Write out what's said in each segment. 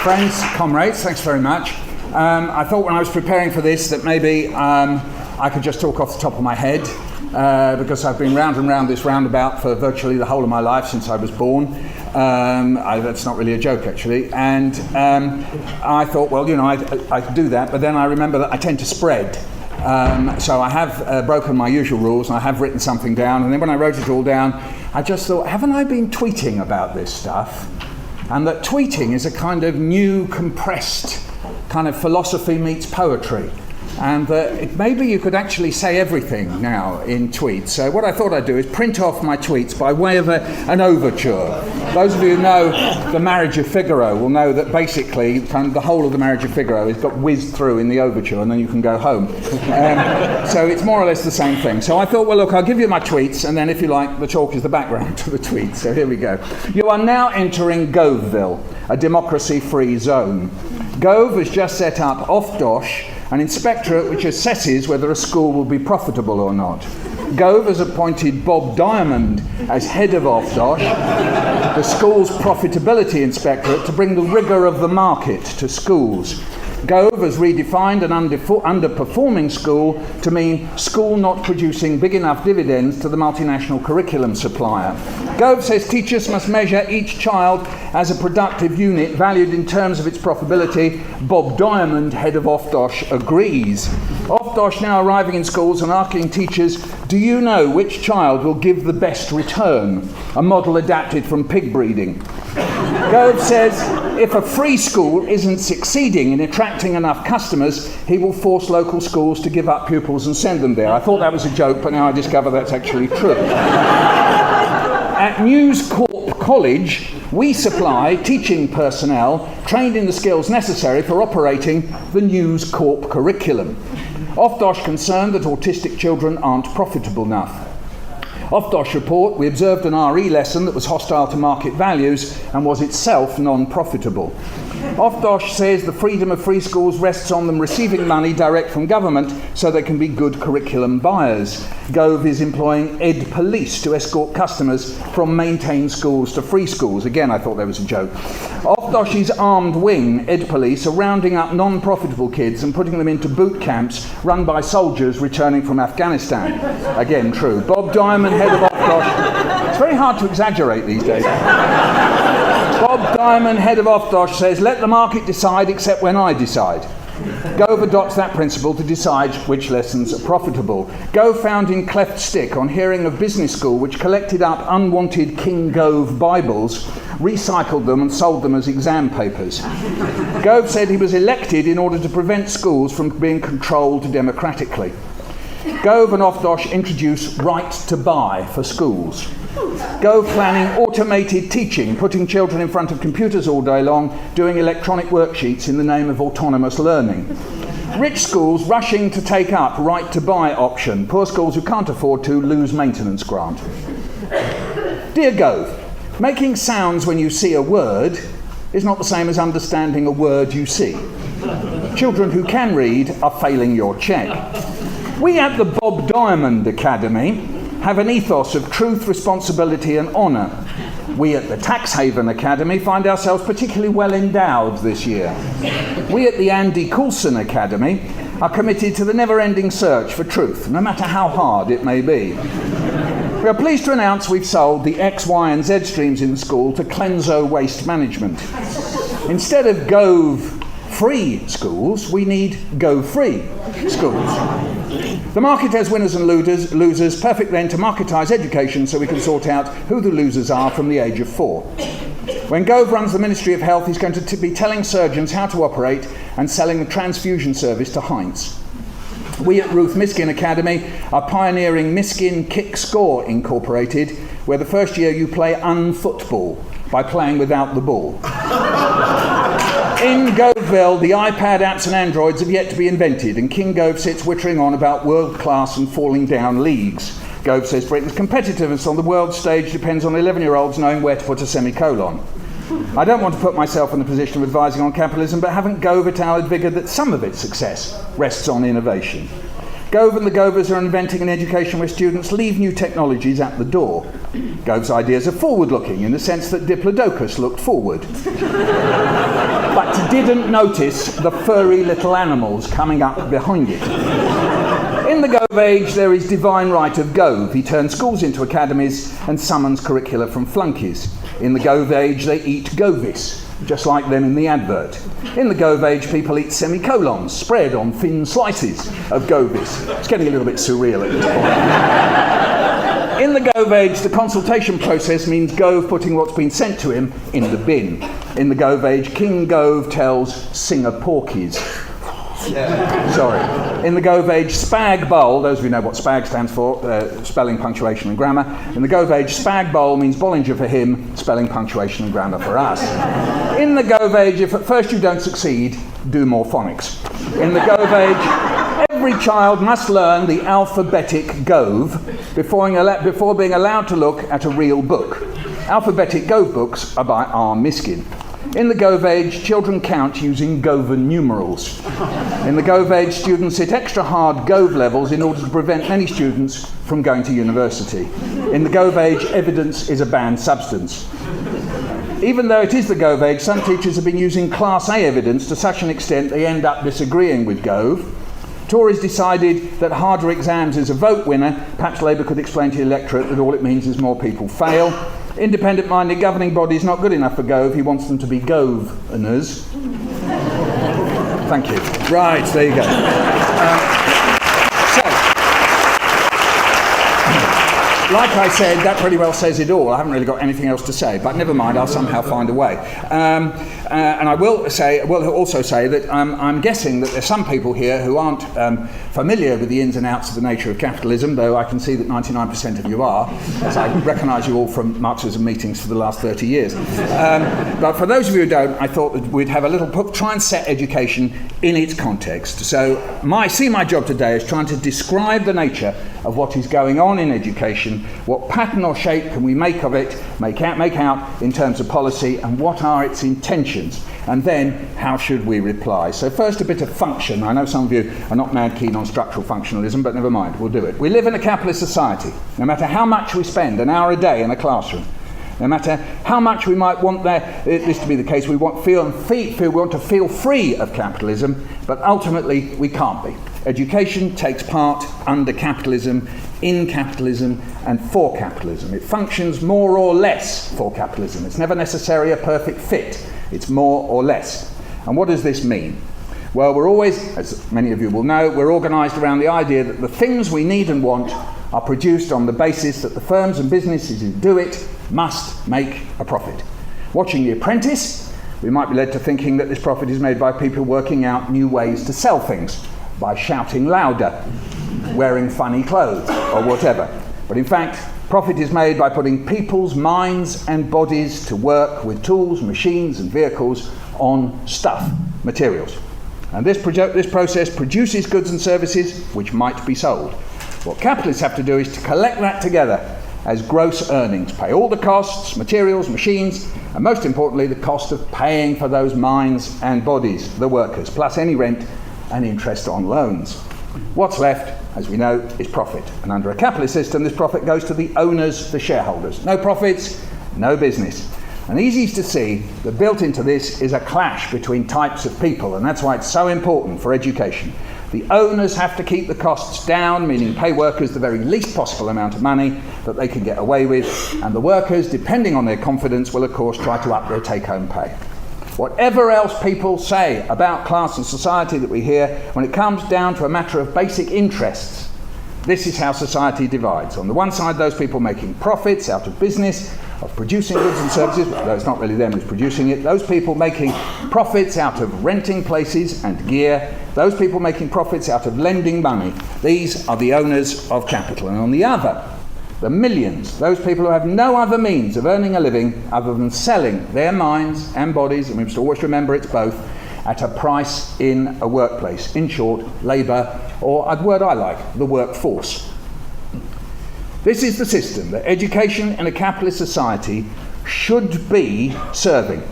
Friends, comrades, thanks very much. I thought when I was preparing for this that maybe I could just talk off the top of my head because I've been round and round this roundabout for virtually the whole of my life since I was born. That's not really a joke, actually. And I thought, well, you know, I could do that, but then I remember that I tend to spread. So I have broken my usual rules, and I have written something down, and then when I wrote it all down, I just thought, haven't I been tweeting about this stuff? And that tweeting is a kind of new, compressed kind of philosophy meets poetry. And maybe you could actually say everything now in tweets. So what I thought I'd do is print off my tweets by way of an overture. Those of you who know The Marriage of Figaro will know that basically kind of the whole of The Marriage of Figaro is got whizzed through in the overture, and then you can go home. So it's more or less the same thing. So I thought, well, look, I'll give you my tweets, and then if you like, the talk is the background to the tweets. So here we go. You are now entering Goveville, a democracy-free zone. Gove has just set up Ofdosh, an inspectorate which assesses whether a school will be profitable or not. Gove has appointed Bob Diamond as head of Ofdosh, the school's profitability inspectorate, to bring the rigour of the market to schools. Gove has redefined an underperforming school to mean school not producing big enough dividends to the multinational curriculum supplier. Gove says teachers must measure each child as a productive unit valued in terms of its profitability. Bob Diamond, head of Ofdosh, agrees. Ofdosh now arriving in schools and asking teachers, do you know which child will give the best return? A model adapted from pig breeding. Gove says if a free school isn't succeeding in attracting enough customers, he will force local schools to give up pupils and send them there. I thought that was a joke, but now I discover that's actually true. At News Corp College, we supply teaching personnel trained in the skills necessary for operating the News Corp curriculum. Ofdosh concerned that autistic children aren't profitable enough. Ofdosh report, we observed an RE lesson that was hostile to market values and was itself non-profitable. Ofdosh says the freedom of free schools rests on them receiving money direct from government so they can be good curriculum buyers. Gove is employing Ed Police to escort customers from maintained schools to free schools. Again, I thought that was a joke. Ofdosh's armed wing, Ed Police, are rounding up non-profitable kids and putting them into boot camps run by soldiers returning from Afghanistan. Again, true. Bob Diamond, head of Ofdosh. It's very hard to exaggerate these days. Bob Diamond, head of Ofdosh, says, let the market decide except when I decide. Gove adopts that principle to decide which lessons are profitable. Gove found in cleft stick on hearing of business school which collected up unwanted King Gove Bibles, recycled them and sold them as exam papers. Gove said he was elected in order to prevent schools from being controlled democratically. Gove and Ofdosh introduce right to buy for schools. Gove planning automated teaching, putting children in front of computers all day long, doing electronic worksheets in the name of autonomous learning. Rich schools rushing to take up right to buy option. Poor schools who can't afford to lose maintenance grant. Dear Gove, making sounds when you see a word is not the same as understanding a word you see. Children who can read are failing your check. We at the Bob Diamond Academy have an ethos of truth, responsibility and honour. We at the Tax Haven Academy find ourselves particularly well endowed this year. We at the Andy Coulson Academy are committed to the never-ending search for truth, no matter how hard it may be. We are pleased to announce we've sold the X, Y and Z streams in school to Clenso Waste Management. Instead of Gove free schools, we need Go free schools. The market has winners and losers, perfect then to marketise education so we can sort out who the losers are from the age of 4. When Gove runs the Ministry of Health, he's going to be telling surgeons how to operate and selling the transfusion service to Heinz. We at Ruth Miskin Academy are pioneering Miskin Kick Score Incorporated, where the first year you play unfootball by playing without the ball. In Goveville, the iPad apps and Androids have yet to be invented, and King Gove sits wittering on about world-class and falling down leagues. Gove says Britain's competitiveness on the world stage depends on 11-year-olds knowing where to put a semicolon. I don't want to put myself in the position of advising on capitalism, but haven't Gove et al. Advigored that some of its success rests on innovation? Gove and the Govers are inventing an education where students leave new technologies at the door. Gove's ideas are forward-looking in the sense that Diplodocus looked forward. but didn't notice the furry little animals coming up behind it. In the Gove age, there is divine right of Gove. He turns schools into academies and summons curricula from flunkies. In the Gove age, they eat Govis, just like them in the advert. In the Gove age, people eat semicolons spread on thin slices of Govis. It's getting a little bit surreal at this point. In the Gove age, the consultation process means Gove putting what's been sent to him in the bin. In the Gove age, King Gove tells Singer Porkies. Sorry. In the Gove age, Spag Bowl, those of you know what Spag stands for, spelling, punctuation and grammar. In the Gove age, Spag Bowl means Bollinger for him, spelling, punctuation and grammar for us. In the Gove age, if at first you don't succeed, do more phonics. In the Gove age, every child must learn the alphabetic Gove before being allowed to look at a real book. Alphabetic Gove books are by R. Miskin. In the Gove age, children count using Govan numerals. In the Gove age, students sit extra hard Gove levels in order to prevent many students from going to university. In the Gove age, evidence is a banned substance. Even though it is the Gove age, some teachers have been using Class A evidence to such an extent they end up disagreeing with Gove. Tories decided that harder exams is a vote winner. Perhaps Labour could explain to the electorate that all it means is more people fail. Independent-minded governing body is not good enough for Gove. He wants them to be Gove-ners. Thank you. Right, there you go. Like I said, that pretty well says it all. I haven't really got anything else to say, but never mind, I'll somehow find a way. And I will also say that I'm guessing that there's some people here who aren't familiar with the ins and outs of the nature of capitalism, though I can see that 99% of you are, as I recognise you all from Marxism meetings for the last 30 years. But for those of you who don't, I thought that we'd have a little try and set education in its context. So my job today is trying to describe the nature of what is going on in education, what pattern or shape can we make of it, make out in terms of policy, and what are its intentions, and then how should we reply. So first, a bit of function. I know some of you are not mad keen on structural functionalism, but never mind, we'll do it. We live in a capitalist society. No matter how much we spend an hour a day in a classroom, no matter how much we might want this to be the case, we want to feel free of capitalism, but ultimately we can't be. Education takes part under capitalism, in capitalism, and for capitalism. It functions more or less for capitalism. It's never necessarily a perfect fit. It's more or less. And what does this mean? Well, we're always, as many of you will know, we're organised around the idea that the things we need and want are produced on the basis that the firms and businesses who do it must make a profit. Watching The Apprentice, we might be led to thinking that this profit is made by people working out new ways to sell things, by shouting louder, wearing funny clothes, or whatever. But in fact, profit is made by putting people's minds and bodies to work with tools, machines, and vehicles on stuff, materials. And this process produces goods and services which might be sold. What capitalists have to do is to collect that together as gross earnings, pay all the costs, materials, machines, and most importantly, the cost of paying for those minds and bodies, the workers, plus any rent and interest on loans. What's left, as we know, is profit. And under a capitalist system, this profit goes to the owners, the shareholders. No profits, no business. And easy to see that built into this is a clash between types of people, and that's why it's so important for education. The owners have to keep the costs down, meaning pay workers the very least possible amount of money that they can get away with, and the workers, depending on their confidence, will of course try to up their take-home pay. Whatever else people say about class and society that we hear, when it comes down to a matter of basic interests, this is how society divides. On the one side, those people making profits out of business, of producing goods and services, though it's not really them who's producing it, those people making profits out of renting places and gear, those people making profits out of lending money, these are the owners of capital. And on the other, the millions, those people who have no other means of earning a living other than selling their minds and bodies, and we must always remember it's both, at a price in a workplace. In short, labour, or a word I like, the workforce. This is the system that education in a capitalist society should be serving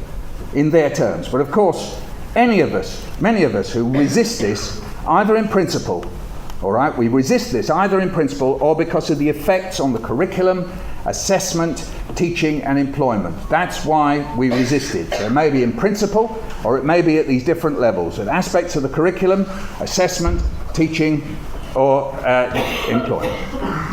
in their terms. But of course, many of us who resist this, either in principle, all right, we resist this either in principle or because of the effects on the curriculum, assessment, teaching and employment. That's why we resisted. So it may be in principle, or it may be at these different levels, at aspects of the curriculum, assessment, teaching, or employment.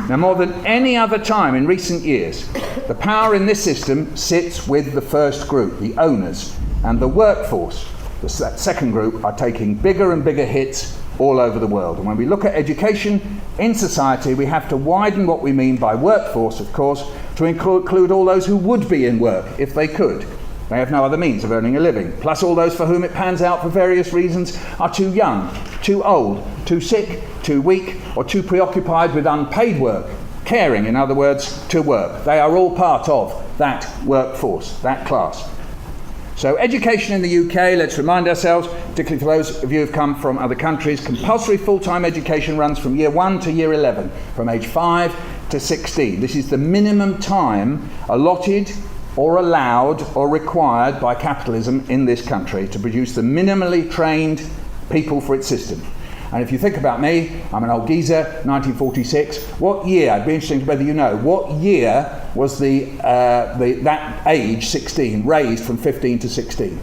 Now, more than any other time in recent years, the power in this system sits with the first group, the owners, and the workforce, the second group, are taking bigger and bigger hits all over the world. And when we look at education in society, we have to widen what we mean by workforce, of course, to include all those who would be in work if they could. They have no other means of earning a living, plus all those for whom it pans out for various reasons are too young, too old, too sick, too weak, or too preoccupied with unpaid work, caring, in other words, to work. They are all part of that workforce, that class. So education in the UK, let's remind ourselves, particularly for those of you who've come from other countries, compulsory full-time education runs from year 1 to year 11, from age 5 to 16. This is the minimum time allotted or allowed or required by capitalism in this country to produce the minimally trained people for its system. And if you think about me, I'm an old geezer, 1946. What year, I'd be interested whether you know, what year was that age, 16, raised from 15 to 16?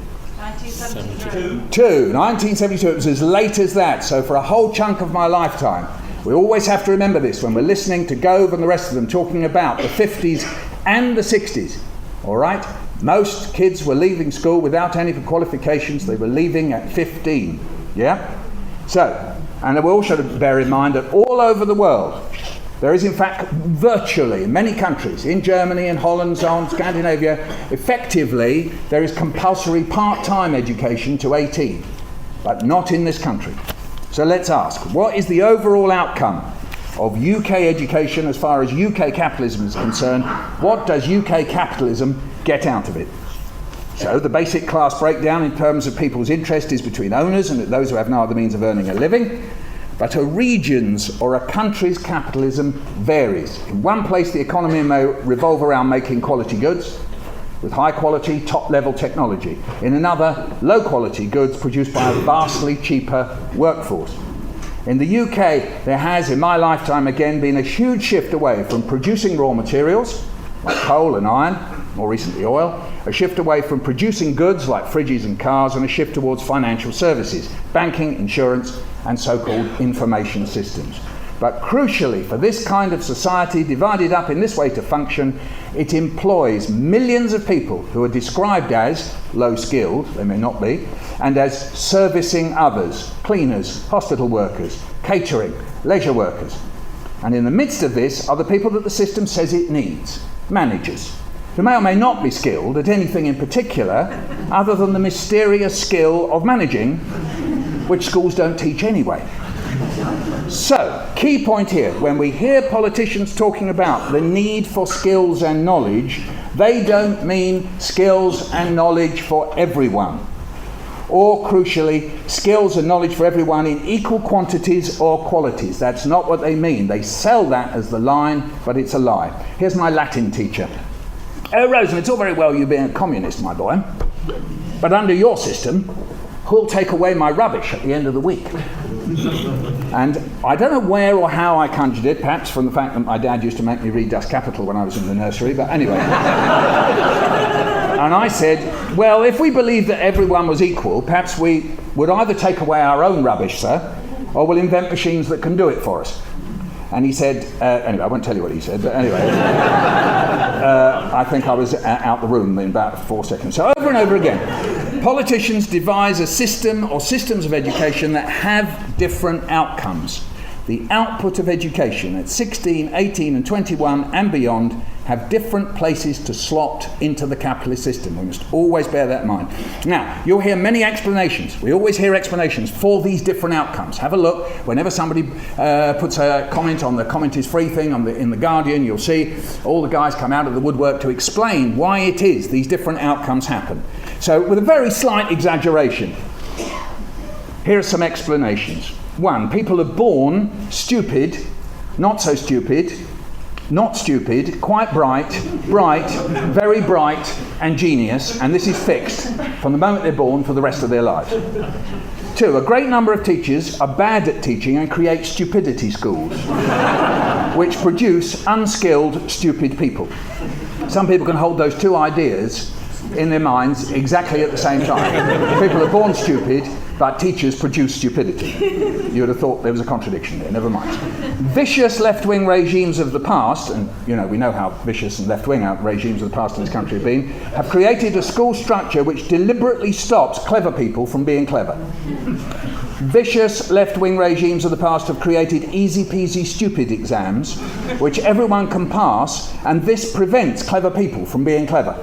1972. It was as late as that. So for a whole chunk of my lifetime, we always have to remember this when we're listening to Gove and the rest of them talking about the 50s and the 60s. All right? Most kids were leaving school without any qualifications. They were leaving at 15. Yeah? So, and we all should bear in mind that all over the world, there is in fact virtually, in many countries, in Germany and Holland, so on, Scandinavia, effectively there is compulsory part-time education to 18, but not in this country. So let's ask, what is the overall outcome of UK education as far as UK capitalism is concerned? What does UK capitalism get out of it? So the basic class breakdown in terms of people's interest is between owners and those who have no other means of earning a living. But a region's or a country's capitalism varies. In one place the economy may revolve around making quality goods with high quality, top level technology. In another, low quality goods produced by a vastly cheaper workforce. In the UK, there has, in my lifetime again, been a huge shift away from producing raw materials, like coal and iron, more recently oil, a shift away from producing goods like fridges and cars, and a shift towards financial services, banking, insurance, and so-called information systems. But crucially, for this kind of society divided up in this way to function, it employs millions of people who are described as low-skilled, they may not be, and as servicing others, cleaners, hospital workers, catering, leisure workers. And in the midst of this are the people that the system says it needs, managers, who may or may not be skilled at anything in particular other than the mysterious skill of managing, which schools don't teach anyway. So, key point here, when we hear politicians talking about the need for skills and knowledge, they don't mean skills and knowledge for everyone. Or, crucially, skills and knowledge for everyone in equal quantities or qualities. That's not what they mean. They sell that as the line, but it's a lie. Here's my Latin teacher. Oh, Rosen, it's all very well you being a communist, my boy, but under your system, who'll take away my rubbish at the end of the week? And I don't know where or how I conjured it, perhaps from the fact that my dad used to make me read Das Kapital when I was in the nursery, but anyway. And I said, well, if we believed that everyone was equal, perhaps we would either take away our own rubbish, sir, or we'll invent machines that can do it for us. And he said, anyway, I won't tell you what he said, but anyway, I think I was out the room in about 4 seconds. So over and over again, politicians devise a system or systems of education that have different outcomes. The output of education at 16, 18 and 21 and beyond have different places to slot into the capitalist system. We must always bear that in mind. Now, you'll hear many explanations. We always hear explanations for these different outcomes. Have a look. Whenever somebody puts a comment on the comment is free thing in the Guardian, you'll see all the guys come out of the woodwork to explain why it is these different outcomes happen. So, with a very slight exaggeration, here are some explanations. 1, people are born stupid, not so stupid, not stupid, quite bright, very bright, and genius, and this is fixed from the moment they're born for the rest of their lives. 2, a great number of teachers are bad at teaching and create stupidity schools, which produce unskilled, stupid people. Some people can hold those two ideas in their minds exactly at the same time. People are born stupid, but teachers produce stupidity. You would have thought there was a contradiction there, never mind. Vicious left-wing regimes of the past, and we know how vicious and left-wing regimes of the past in this country have created a school structure which deliberately stops clever people from being clever. Vicious left-wing regimes of the past have created easy-peasy stupid exams which everyone can pass, and this prevents clever people from being clever.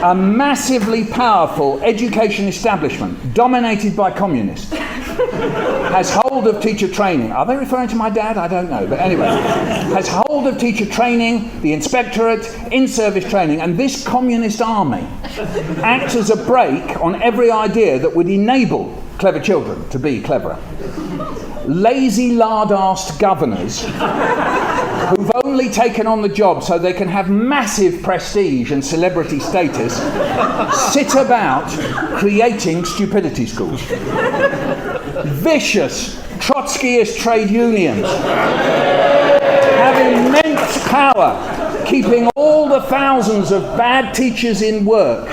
A massively powerful education establishment dominated by communists has hold of teacher training. Are they referring to my dad? I don't know. But anyway, has hold of teacher training, the inspectorate, in-service training, and this communist army acts as a brake on every idea that would enable clever children to be cleverer. Lazy, lard-arsed governors who've only taken on the job so they can have massive prestige and celebrity status sit about creating stupidity schools. Vicious Trotskyist trade unions have immense power, keeping all the thousands of bad teachers in work,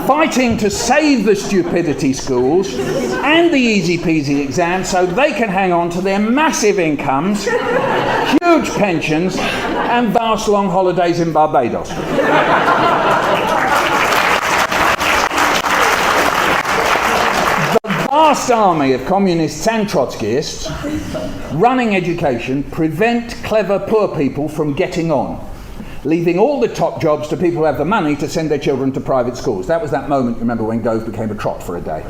fighting to save the stupidity schools and the easy-peasy exams so they can hang on to their massive incomes, huge pensions, and vast long holidays in Barbados. The vast army of communists and Trotskyists running education prevent clever poor people from getting on, leaving all the top jobs to people who have the money to send their children to private schools. That was that moment, remember, when Gove became a trot for a day.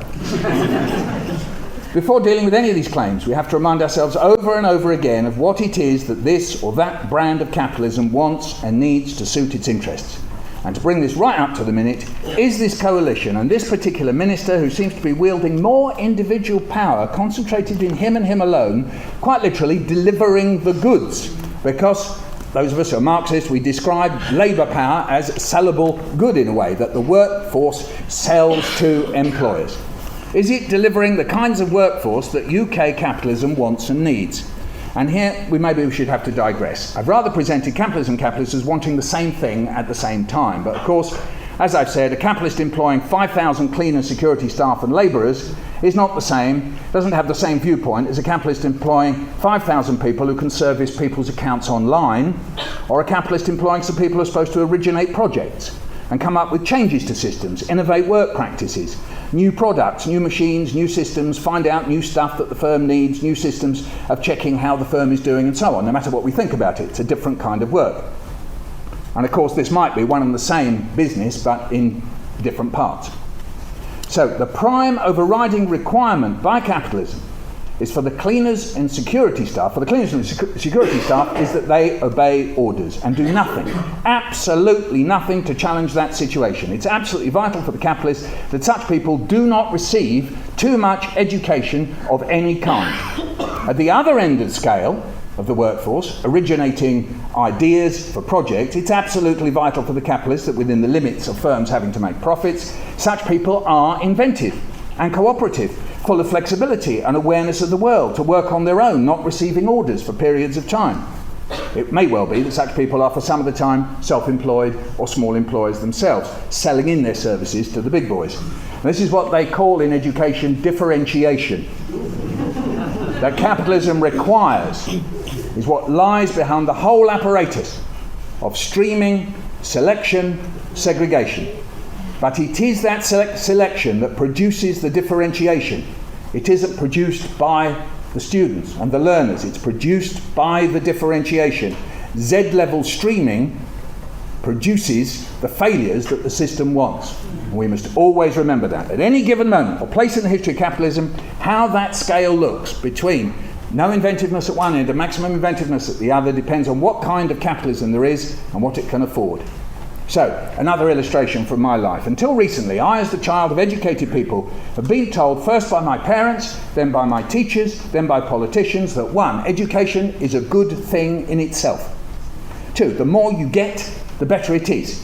Before dealing with any of these claims, we have to remind ourselves over and over again of what it is that this or that brand of capitalism wants and needs to suit its interests. And to bring this right up to the minute, is this coalition and this particular minister, who seems to be wielding more individual power concentrated in him and him alone, quite literally delivering the goods. Because those of us who are Marxists, we describe labour power as sellable good in a way, that the workforce sells to employers. Is it delivering the kinds of workforce that UK capitalism wants and needs? And here maybe we should have to digress. I've rather presented capitalism and capitalists as wanting the same thing at the same time. But of course, as I've said, a capitalist employing 5,000 cleaners, security staff and labourers is not the same, doesn't have the same viewpoint as a capitalist employing 5,000 people who can service people's accounts online, or a capitalist employing some people who are supposed to originate projects and come up with changes to systems, innovate work practices, new products, new machines, new systems, find out new stuff that the firm needs, new systems of checking how the firm is doing and so on. No matter what we think about it, it's a different kind of work. And of course this might be one and the same business but in different parts. So the prime overriding requirement by capitalism is for the cleaners and security staff, is that they obey orders and do nothing, absolutely nothing to challenge that situation. It's absolutely vital for the capitalists that such people do not receive too much education of any kind. At the other end of the scale of the workforce, originating ideas for projects, it's absolutely vital for the capitalists that within the limits of firms having to make profits, such people are inventive and cooperative, full of flexibility and awareness of the world, to work on their own, not receiving orders for periods of time. It may well be that such people are for some of the time self-employed or small employers themselves, selling in their services to the big boys. And this is what they call in education differentiation. That capitalism requires is what lies behind the whole apparatus of streaming, selection, segregation. But it is that selection that produces the differentiation. It isn't produced by the students and the learners. It's produced by the differentiation. Z-level streaming produces the failures that the system wants. And we must always remember that. At any given moment, or place in the history of capitalism, how that scale looks between no inventiveness at one end and maximum inventiveness at the other depends on what kind of capitalism there is and what it can afford. So, another illustration from my life. Until recently, I, as the child of educated people, have been told first by my parents, then by my teachers, then by politicians that 1, education is a good thing in itself. 2, the more you get, the better it is.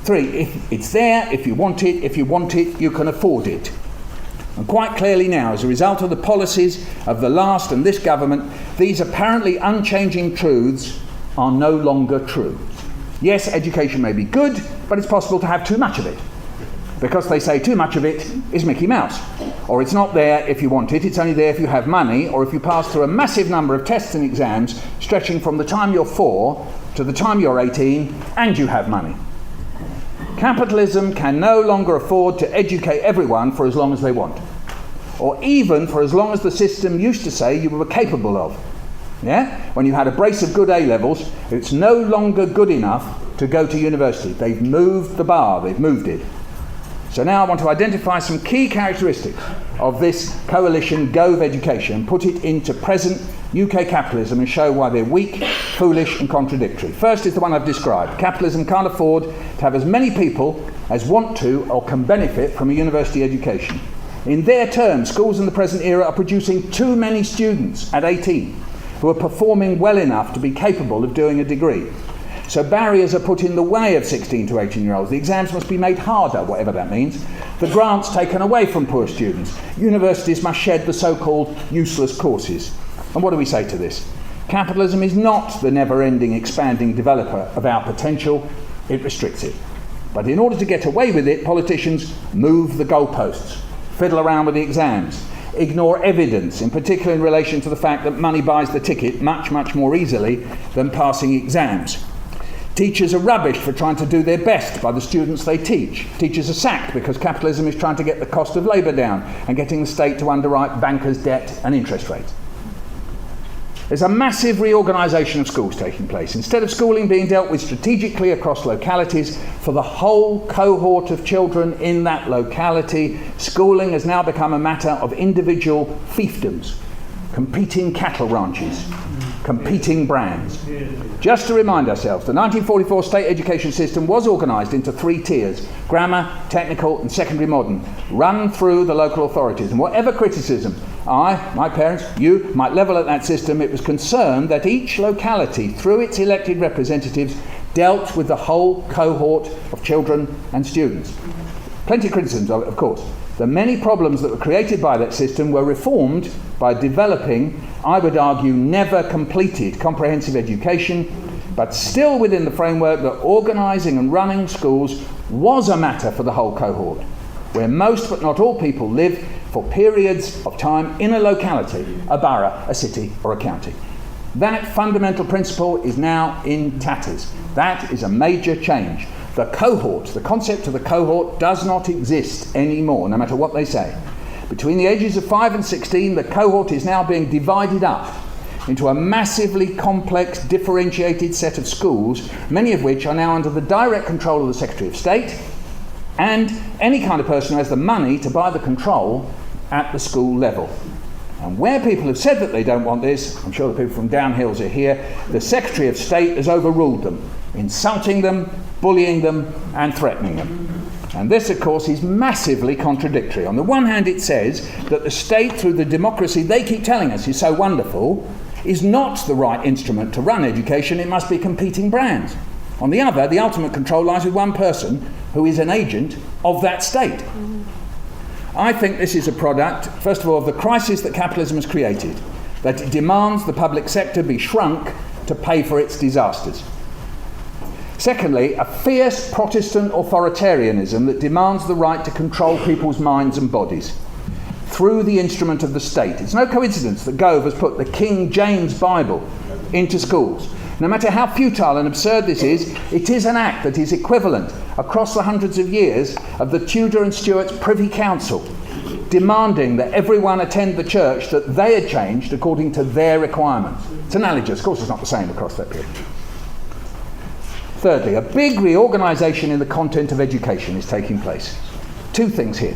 3, if it's there, if you want it, you can afford it. And quite clearly now, as a result of the policies of the last and this government, these apparently unchanging truths are no longer true. Yes, education may be good, but it's possible to have too much of it. Because they say too much of it is Mickey Mouse. Or it's not there if you want it, it's only there if you have money, or if you pass through a massive number of tests and exams stretching from the time you're 4 to the time you're 18 and you have money. Capitalism can no longer afford to educate everyone for as long as they want. Or even for as long as the system used to say you were capable of. Yeah? When you had a brace of good A-levels, it's no longer good enough to go to university. They've moved the bar, they've moved it. So now I want to identify some key characteristics of this coalition Gove education, put it into present UK capitalism and show why they're weak, foolish and contradictory. First is the one I've described. Capitalism can't afford to have as many people as want to or can benefit from a university education. In their terms, schools in the present era are producing too many students at 18 who are performing well enough to be capable of doing a degree. So barriers are put in the way of 16 to 18-year-olds. The exams must be made harder, whatever that means. The grants taken away from poor students. Universities must shed the so-called useless courses. And what do we say to this? Capitalism is not the never-ending, expanding developer of our potential. It restricts it. But in order to get away with it, politicians move the goalposts, fiddle around with the exams, ignore evidence, in particular in relation to the fact that money buys the ticket much, much more easily than passing exams. Teachers are rubbished for trying to do their best by the students they teach. Teachers are sacked because capitalism is trying to get the cost of labour down and getting the state to underwrite bankers' debt and interest rates. There's a massive reorganisation of schools taking place. Instead of schooling being dealt with strategically across localities for the whole cohort of children in that locality, schooling has now become a matter of individual fiefdoms, competing cattle ranches, competing brands. Just to remind ourselves, the 1944 state education system was organised into 3 tiers: grammar, technical and secondary modern, run through the local authorities. And whatever criticism I, my parents, you might level at that system, it was concerned that each locality, through its elected representatives, dealt with the whole cohort of children and students. Plenty of criticisms of it, of course. The many problems that were created by that system were reformed by developing, I would argue, never completed comprehensive education, but still within the framework that organising and running schools was a matter for the whole cohort, where most but not all people live for periods of time in a locality, a borough, a city or a county. That fundamental principle is now in tatters. That is a major change. The cohort, the concept of the cohort does not exist anymore, no matter what they say. Between the ages of 5 and 16, the cohort is now being divided up into a massively complex, differentiated set of schools, many of which are now under the direct control of the Secretary of State and any kind of person who has the money to buy the control at the school level. And where people have said that they don't want this, I'm sure the people from downhills are here, the Secretary of State has overruled them, insulting them, bullying them and threatening them. And this, of course, is massively contradictory. On the one hand, it says that the state, through the democracy they keep telling us is so wonderful, is not the right instrument to run education. It must be competing brands. On the other, the ultimate control lies with one person who is an agent of that state. I think this is a product, first of all, of the crisis that capitalism has created, that it demands the public sector be shrunk to pay for its disasters. Secondly, a fierce Protestant authoritarianism that demands the right to control people's minds and bodies through the instrument of the state. It's no coincidence that Gove has put the King James Bible into schools. No matter how futile and absurd this is, it is an act that is equivalent across the hundreds of years of the Tudor and Stuart's Privy Council demanding that everyone attend the church that they had changed according to their requirements. It's analogous, of course it's not the same across that period. Thirdly, a big reorganisation in the content of education is taking place. 2 things here.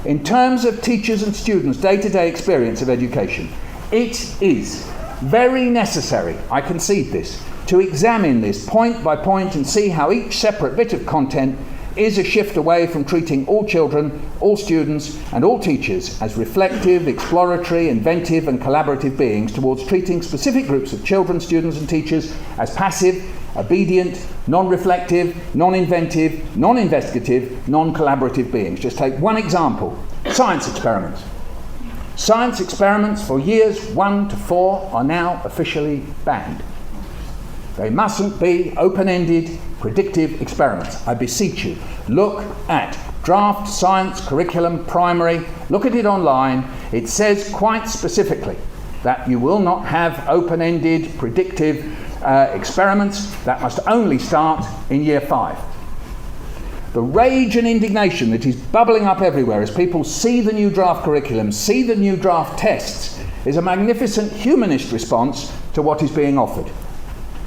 In terms of teachers and students' day-to-day experience of education, it is very necessary, I concede this, to examine this point by point and see how each separate bit of content is a shift away from treating all children, all students and all teachers as reflective, exploratory, inventive and collaborative beings towards treating specific groups of children, students and teachers as passive, obedient, non-reflective, non-inventive, non-investigative, non-collaborative beings. Just take one example. Science experiments. Science experiments for years 1 to 4 are now officially banned. They mustn't be open-ended, predictive experiments. I beseech you, look at draft science curriculum, primary, look at it online. It says quite specifically that you will not have open-ended, predictive experiments. That must only start in year 5. The rage and indignation that is bubbling up everywhere as people see the new draft curriculum, see the new draft tests, is a magnificent humanist response to what is being offered.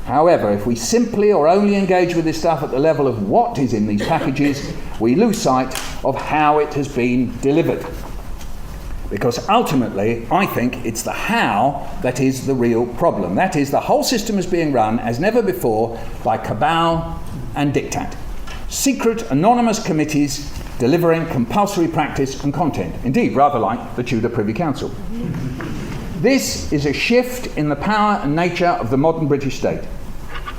However, if we simply or only engage with this stuff at the level of what is in these packages, we lose sight of how it has been delivered. Because ultimately, I think it's the how that is the real problem. That is, the whole system is being run, as never before, by cabal and diktat. Secret, anonymous committees delivering compulsory practice and content. Indeed, rather like the Tudor Privy Council. This is a shift in the power and nature of the modern British state.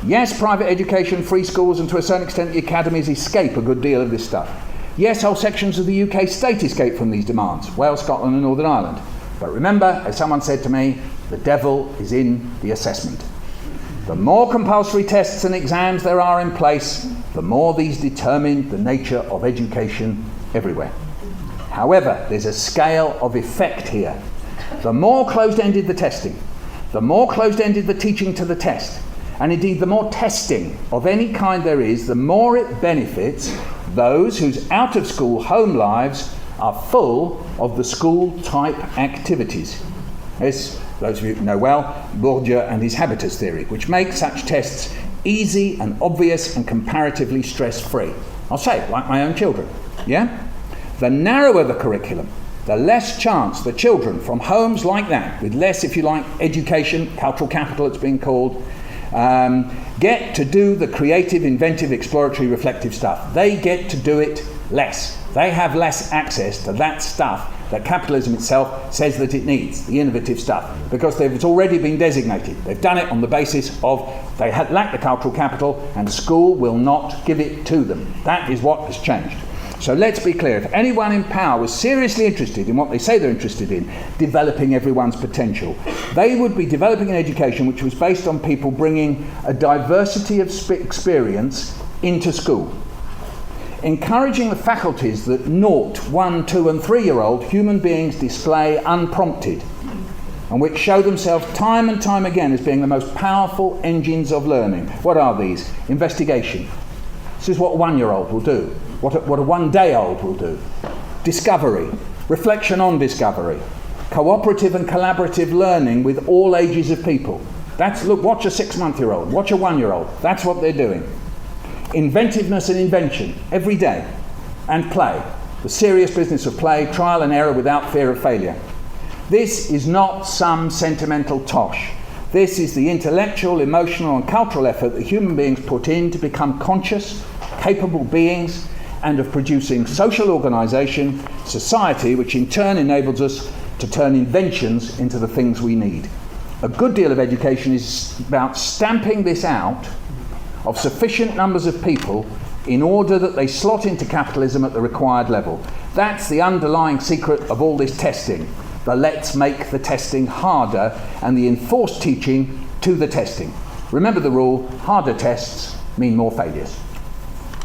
Yes, private education, free schools, and to a certain extent the academies escape a good deal of this stuff. Yes, whole sections of the UK state escape from these demands, Wales, Scotland and Northern Ireland. But remember, as someone said to me, the devil is in the assessment. The more compulsory tests and exams there are in place, the more these determine the nature of education everywhere. However, there's a scale of effect here. The more closed-ended the testing, the more closed-ended the teaching to the test, and indeed the more testing of any kind there is, the more it benefits those whose out-of-school home lives are full of the school-type activities. As those of you know well, Bourdieu and his habitus theory, which makes such tests easy and obvious and comparatively stress-free. I'll say it, like my own children, yeah? The narrower the curriculum, the less chance the children from homes like that, with less, if you like, education, cultural capital it's being called, get to do the creative, inventive, exploratory, reflective stuff. They get to do it less. They have less access to that stuff that capitalism itself says that it needs, the innovative stuff, because it's already been designated. They've done it on the basis of they lack the cultural capital and school will not give it to them. That is what has changed. So let's be clear, if anyone in power was seriously interested in what they say they're interested in, developing everyone's potential, they would be developing an education which was based on people bringing a diversity of experience into school. Encouraging the faculties that 0, 1, 2 and 3-year-old human beings display unprompted, and which show themselves time and time again as being the most powerful engines of learning. What are these? Investigation. This is what a 1-year-old will do. What a 1-day-old will do. Discovery. Reflection on discovery. Cooperative and collaborative learning with all ages of people. Watch a 6-month-year-old. Watch a 1-year-old. That's what they're doing. Inventiveness and invention every day. And play. The serious business of play, trial and error without fear of failure. This is not some sentimental tosh. This is the intellectual, emotional and cultural effort that human beings put in to become conscious, capable beings, and of producing social organisation, society, which in turn enables us to turn inventions into the things we need. A good deal of education is about stamping this out of sufficient numbers of people in order that they slot into capitalism at the required level. That's the underlying secret of all this testing. The let's make the testing harder and the enforced teaching to the testing. Remember the rule, harder tests mean more failures.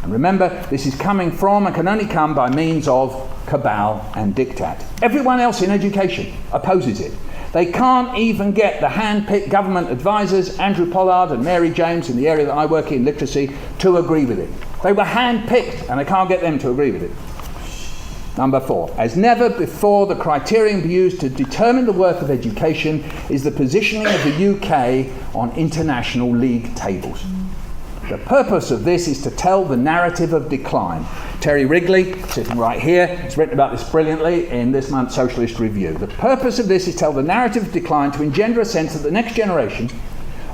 And remember, this is coming from and can only come by means of cabal and diktat. Everyone else in education opposes it. They can't even get the hand-picked government advisors, Andrew Pollard and Mary James in the area that I work in, literacy, to agree with it. They were hand-picked and they can't get them to agree with it. Number 4, as never before, the criterion used to determine the worth of education is the positioning of the UK on international league tables. The purpose of this is to tell the narrative of decline. Terry Wrigley, sitting right here, has written about this brilliantly in this month's Socialist Review. The purpose of this is to tell the narrative of decline to engender a sense that the next generation,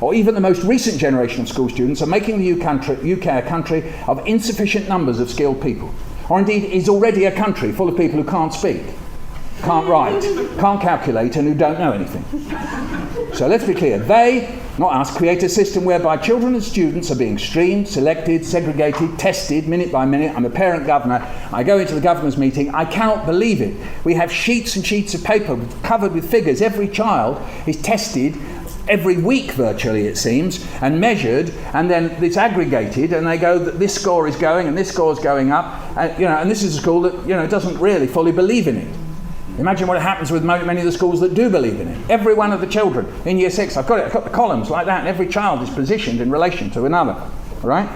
or even the most recent generation of school students, are making the UK a country of insufficient numbers of skilled people. Or indeed is already a country full of people who can't speak, can't write, can't calculate and who don't know anything. So let's be clear, they, not us, create a system whereby children and students are being streamed, selected, segregated, tested minute by minute. I'm a parent governor, I go into the governor's meeting, I cannot believe it. We have sheets and sheets of paper covered with figures. Every child is tested every week virtually, it seems, and measured, and then it's aggregated, and they go that this score is going and this score is going up, and this is a school that doesn't really fully believe in it. Imagine what happens with many of the schools that do believe in it. Every one of the children in Year 6, I've got the columns like that, and every child is positioned in relation to another, right?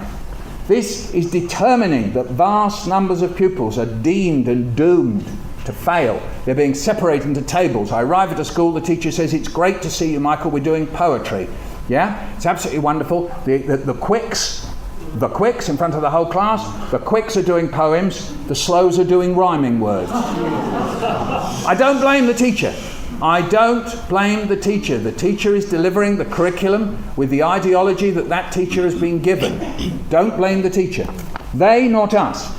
This is determining that vast numbers of pupils are deemed and doomed to fail. They're being separated into tables. I arrive at a school, the teacher says, "It's great to see you, Michael, we're doing poetry." Yeah, it's absolutely wonderful. The quicks in front of the whole class, the quicks are doing poems, the slows are doing rhyming words. I don't blame the teacher. I don't blame the teacher. The teacher is delivering the curriculum with the ideology that teacher has been given. Don't blame the teacher. They, not us,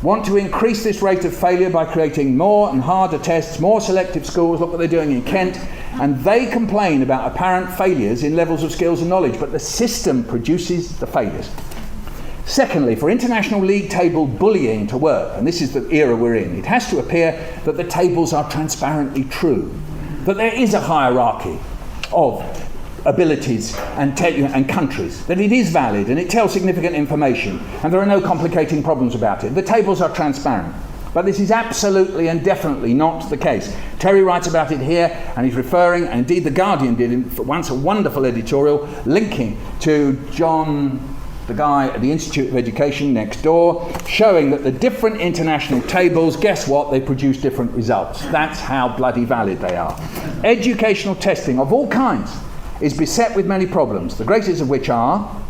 want to increase this rate of failure by creating more and harder tests, more selective schools. Look what they're doing in Kent. And they complain about apparent failures in levels of skills and knowledge, but the system produces the failures. Secondly, for international league table bullying to work, and this is the era we're in, it has to appear that the tables are transparently true, that there is a hierarchy of abilities and countries, that it is valid and it tells significant information, and there are no complicating problems about it. The tables are transparent. But this is absolutely and definitely not the case. Terry writes about it here, and he's referring, and indeed The Guardian did once, a wonderful editorial linking to John, the guy at the Institute of Education next door, showing that the different international tables, guess what, they produce different results. That's how bloody valid they are. Educational testing of all kinds is beset with many problems, the greatest of which are,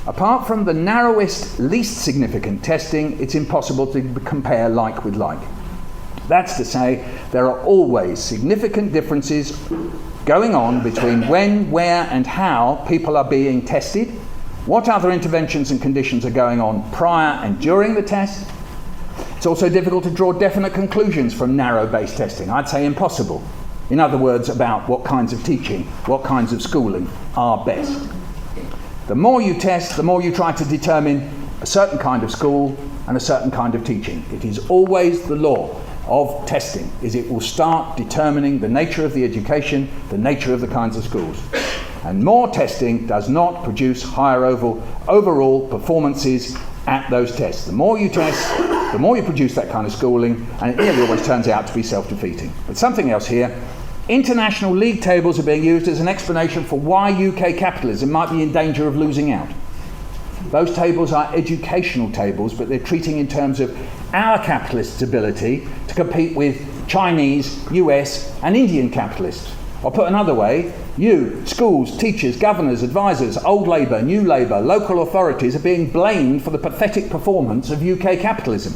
apart from the narrowest, least significant testing, it's impossible to compare like with like. That's to say, there are always significant differences going on between when, where and how people are being tested, what other interventions and conditions are going on prior and during the test. It's also difficult to draw definite conclusions from narrow-based testing. I'd say impossible. In other words, about what kinds of teaching, what kinds of schooling are best. The more you test, the more you try to determine a certain kind of school and a certain kind of teaching. It is always the law of testing, is it will start determining the nature of the education, the nature of the kinds of schools. And more testing does not produce higher overall performances at those tests. The more you test, the more you produce that kind of schooling, and it nearly always turns out to be self-defeating. But something else here. International league tables are being used as an explanation for why UK capitalism might be in danger of losing out. Those tables are educational tables, but they're treating in terms of our capitalists' ability to compete with Chinese, US and Indian capitalists. Or put another way, you, schools, teachers, governors, advisors, old Labour, new Labour, local authorities are being blamed for the pathetic performance of UK capitalism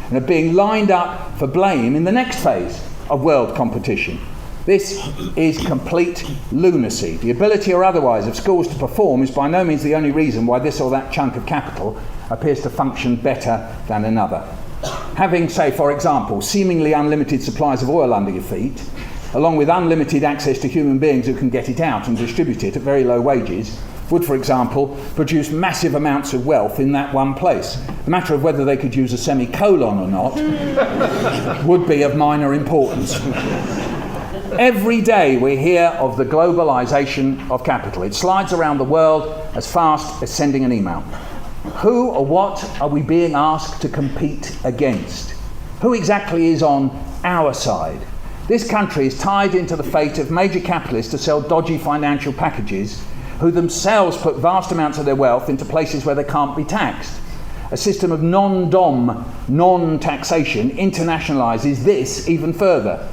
and are being lined up for blame in the next phase of world competition. This is complete lunacy. The ability or otherwise of schools to perform is by no means the only reason why this or that chunk of capital appears to function better than another. Having, say, for example, seemingly unlimited supplies of oil under your feet, along with unlimited access to human beings who can get it out and distribute it at very low wages, would, for example, produce massive amounts of wealth in that one place. The matter of whether they could use a semicolon or not would be of minor importance. Every day we hear of the globalization of capital. It slides around the world as fast as sending an email. Who or what are we being asked to compete against? Who exactly is on our side? This country is tied into the fate of major capitalists to sell dodgy financial packages, who themselves put vast amounts of their wealth into places where they can't be taxed. A system of non-dom, non-taxation internationalizes this even further.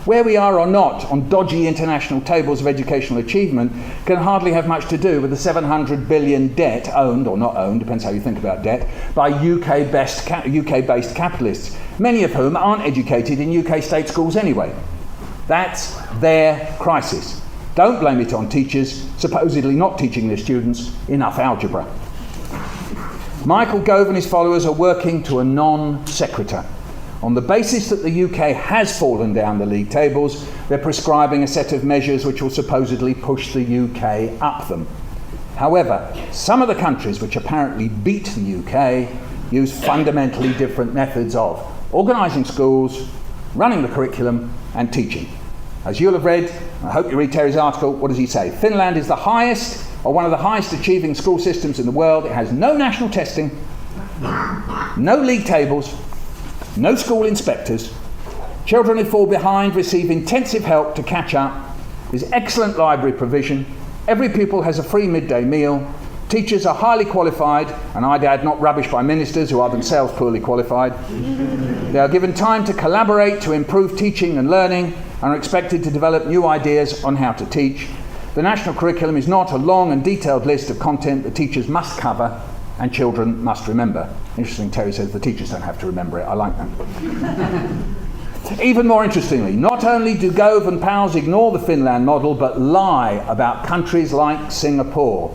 Where we are or not on dodgy international tables of educational achievement can hardly have much to do with the 700 billion debt owned, or not owned, depends how you think about debt, by UK-based capitalists, many of whom aren't educated in UK state schools anyway. That's their crisis. Don't blame it on teachers supposedly not teaching their students enough algebra. Michael Gove and his followers are working to a non-sequitur. On the basis that the UK has fallen down the league tables, they're prescribing a set of measures which will supposedly push the UK up them. However, some of the countries which apparently beat the UK use fundamentally different methods of organising schools, running the curriculum and teaching. As you'll have read, I hope you read Terry's article. What does he say? Finland is the highest, or one of the highest achieving school systems in the world. It has no national testing, no league tables, no school inspectors. Children who fall behind receive intensive help to catch up. There's excellent library provision. Every pupil has a free midday meal. Teachers are highly qualified, and I'd add not rubbish by ministers who are themselves poorly qualified. They are given time to collaborate to improve teaching and learning, and are expected to develop new ideas on how to teach. The national curriculum is not a long and detailed list of content that teachers must cover and children must remember. Interesting, Terry says the teachers don't have to remember it. I like that. Even more interestingly, not only do Gove and pals ignore the Finland model, but lie about countries like Singapore,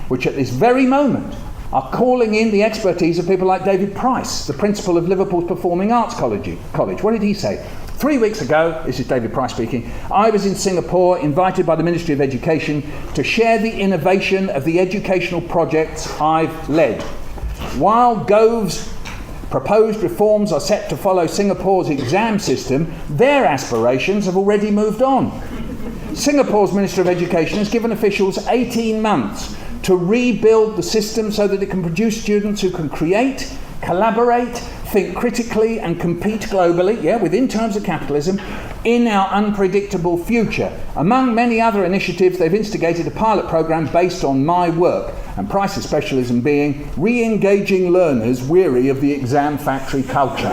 which at this very moment are calling in the expertise of people like David Price, the principal of Liverpool's Performing Arts College. What did he say? 3 weeks ago, this is David Price speaking, I was in Singapore, invited by the Ministry of Education to share the innovation of the educational projects I've led. While Gove's proposed reforms are set to follow Singapore's exam system, their aspirations have already moved on. Singapore's Minister of Education has given officials 18 months to rebuild the system so that it can produce students who can create, collaborate, think critically and compete globally, within terms of capitalism, in our unpredictable future. Among many other initiatives, they've instigated a pilot programme based on my work, and Price's specialism being re-engaging learners weary of the exam factory culture.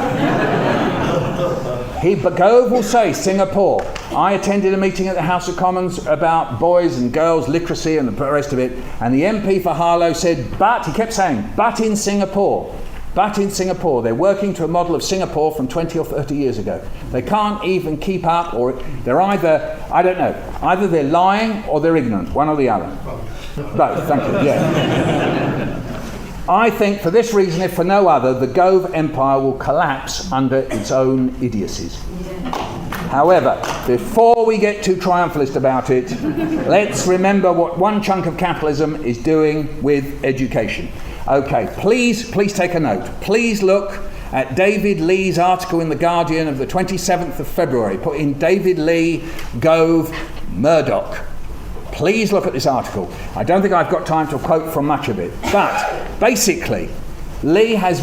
Gove will say, Singapore. I attended a meeting at the House of Commons about boys and girls literacy and the rest of it, and the MP for Harlow said, he kept saying, but in Singapore. But in Singapore, they're working to a model of Singapore from 20 or 30 years ago. They can't even keep up, or they're either, I don't know, either they're lying or they're ignorant, one or the other. Both, thank you, I think for this reason, if for no other, the Gove empire will collapse under its own idiocies. However, before we get too triumphalist about it, let's remember what one chunk of capitalism is doing with education. Okay, please take a note. Please look at David Lee's article in The Guardian of the 27th of February. Put in David Lee, Gove, Murdoch. Please look at this article. I don't think I've got time to quote from much of it. But basically, Lee has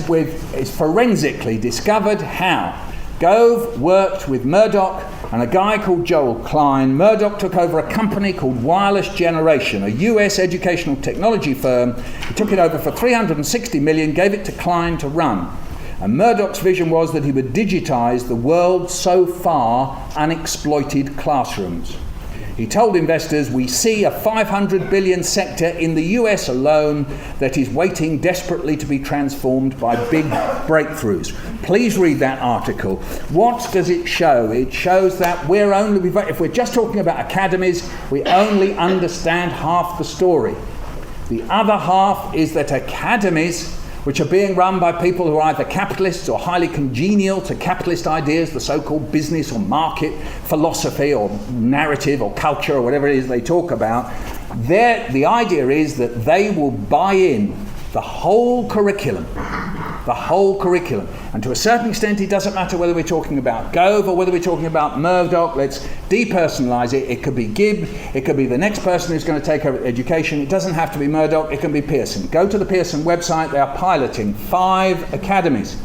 forensically discovered how Gove worked with Murdoch and a guy called Joel Klein. Murdoch took over a company called Wireless Generation, a US educational technology firm. He took it over for $360 million, gave it to Klein to run. And Murdoch's vision was that he would digitize the world's so far unexploited classrooms. He told investors, we see a 500 billion sector in the US alone that is waiting desperately to be transformed by big breakthroughs. Please read that article. What does it show? It shows that if we're just talking about academies, we only understand half the story. The other half is that academies, which are being run by people who are either capitalists or highly congenial to capitalist ideas, the so-called business or market philosophy or narrative or culture or whatever it is they talk about, the idea is that they will buy in the whole curriculum. And to a certain extent, it doesn't matter whether we're talking about Gove or whether we're talking about Murdoch. Let's depersonalise it. It could be Gibb. It could be the next person who's going to take over education. It doesn't have to be Murdoch. It can be Pearson. Go to the Pearson website. They are piloting 5 academies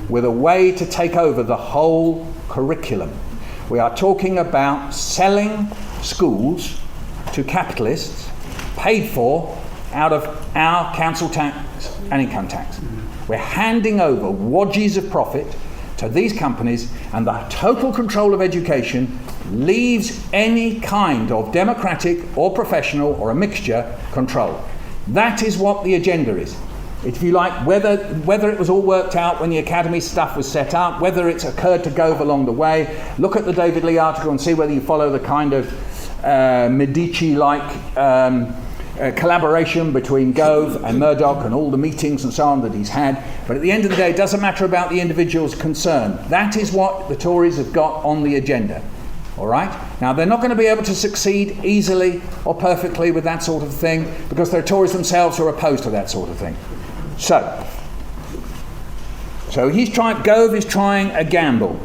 with a way to take over the whole curriculum. We are talking about selling schools to capitalists paid for out of our council tax and income tax. We're handing over wadges of profit to these companies, and the total control of education leaves any kind of democratic or professional or a mixture control. That is what the agenda is. If you like, whether it was all worked out when the academy stuff was set up, whether it's occurred to Gove along the way, look at the David Lee article and see whether you follow the kind of Medici-like collaboration between Gove and Murdoch and all the meetings and so on that he's had. But at the end of the day, it doesn't matter about the individuals concerned. That is what the Tories have got on the agenda. All right? Now, they're not going to be able to succeed easily or perfectly with that sort of thing because they're Tories themselves who are opposed to that sort of thing. So Gove is trying a gamble.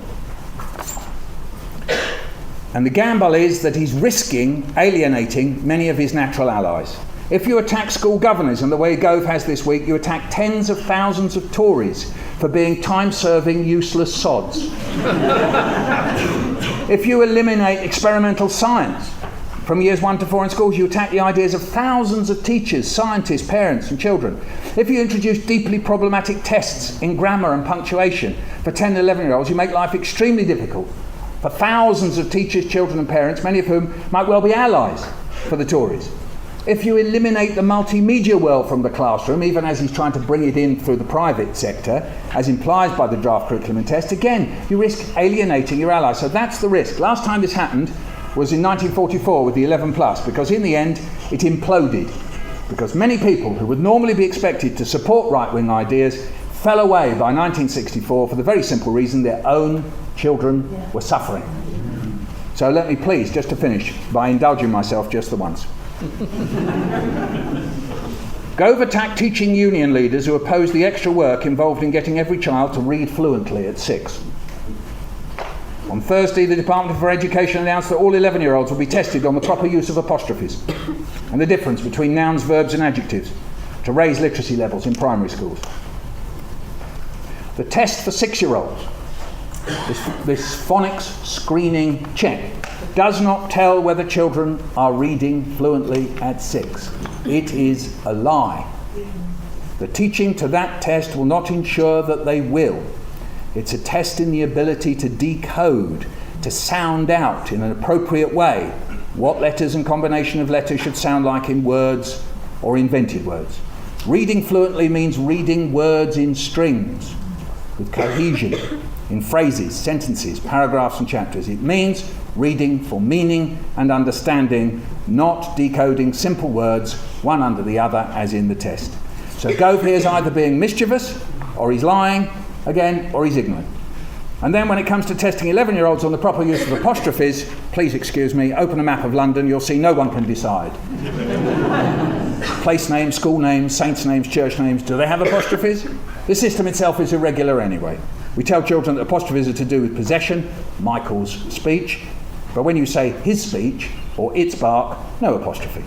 And the gamble is that he's risking alienating many of his natural allies. If you attack school governors in the way Gove has this week, you attack tens of thousands of Tories for being time-serving, useless sods. If you eliminate experimental science from years 1 to 4 in schools, you attack the ideas of thousands of teachers, scientists, parents and children. If you introduce deeply problematic tests in grammar and punctuation for 10 and 11-year-olds, you make life extremely difficult for thousands of teachers, children and parents, many of whom might well be allies for the Tories. If you eliminate the multimedia world from the classroom, even as he's trying to bring it in through the private sector, as implied by the draft curriculum and test, again, you risk alienating your allies. So that's the risk. Last time this happened was in 1944 with the 11 plus, because in the end it imploded. Because many people who would normally be expected to support right-wing ideas fell away by 1964 for the very simple reason their own children were suffering. So let me please, just to finish, by indulging myself just the once. Gove attacked teaching union leaders who opposed the extra work involved in getting every child to read fluently at 6. On Thursday, the Department for Education announced that all 11-year-olds will be tested on the proper use of apostrophes and the difference between nouns, verbs and adjectives to raise literacy levels in primary schools. The test for 6-year-olds, this phonics screening check, does not tell whether children are reading fluently at 6. It is a lie. The teaching to that test will not ensure that they will. It's a test in the ability to decode, to sound out in an appropriate way what letters and combination of letters should sound like in words or invented words. Reading fluently means reading words in strings, with cohesion, in phrases, sentences, paragraphs and chapters. It means reading for meaning and understanding, not decoding simple words one under the other as in the test. So Gove here is either being mischievous, or he's lying, again, or he's ignorant. And then when it comes to testing 11-year-olds on the proper use of apostrophes, please excuse me, open a map of London, you'll see no one can decide. Place names, school names, saints' names, church names, do they have apostrophes? The system itself is irregular anyway. We tell children that apostrophes are to do with possession, Michael's speech, but when you say his speech or its bark, no apostrophe.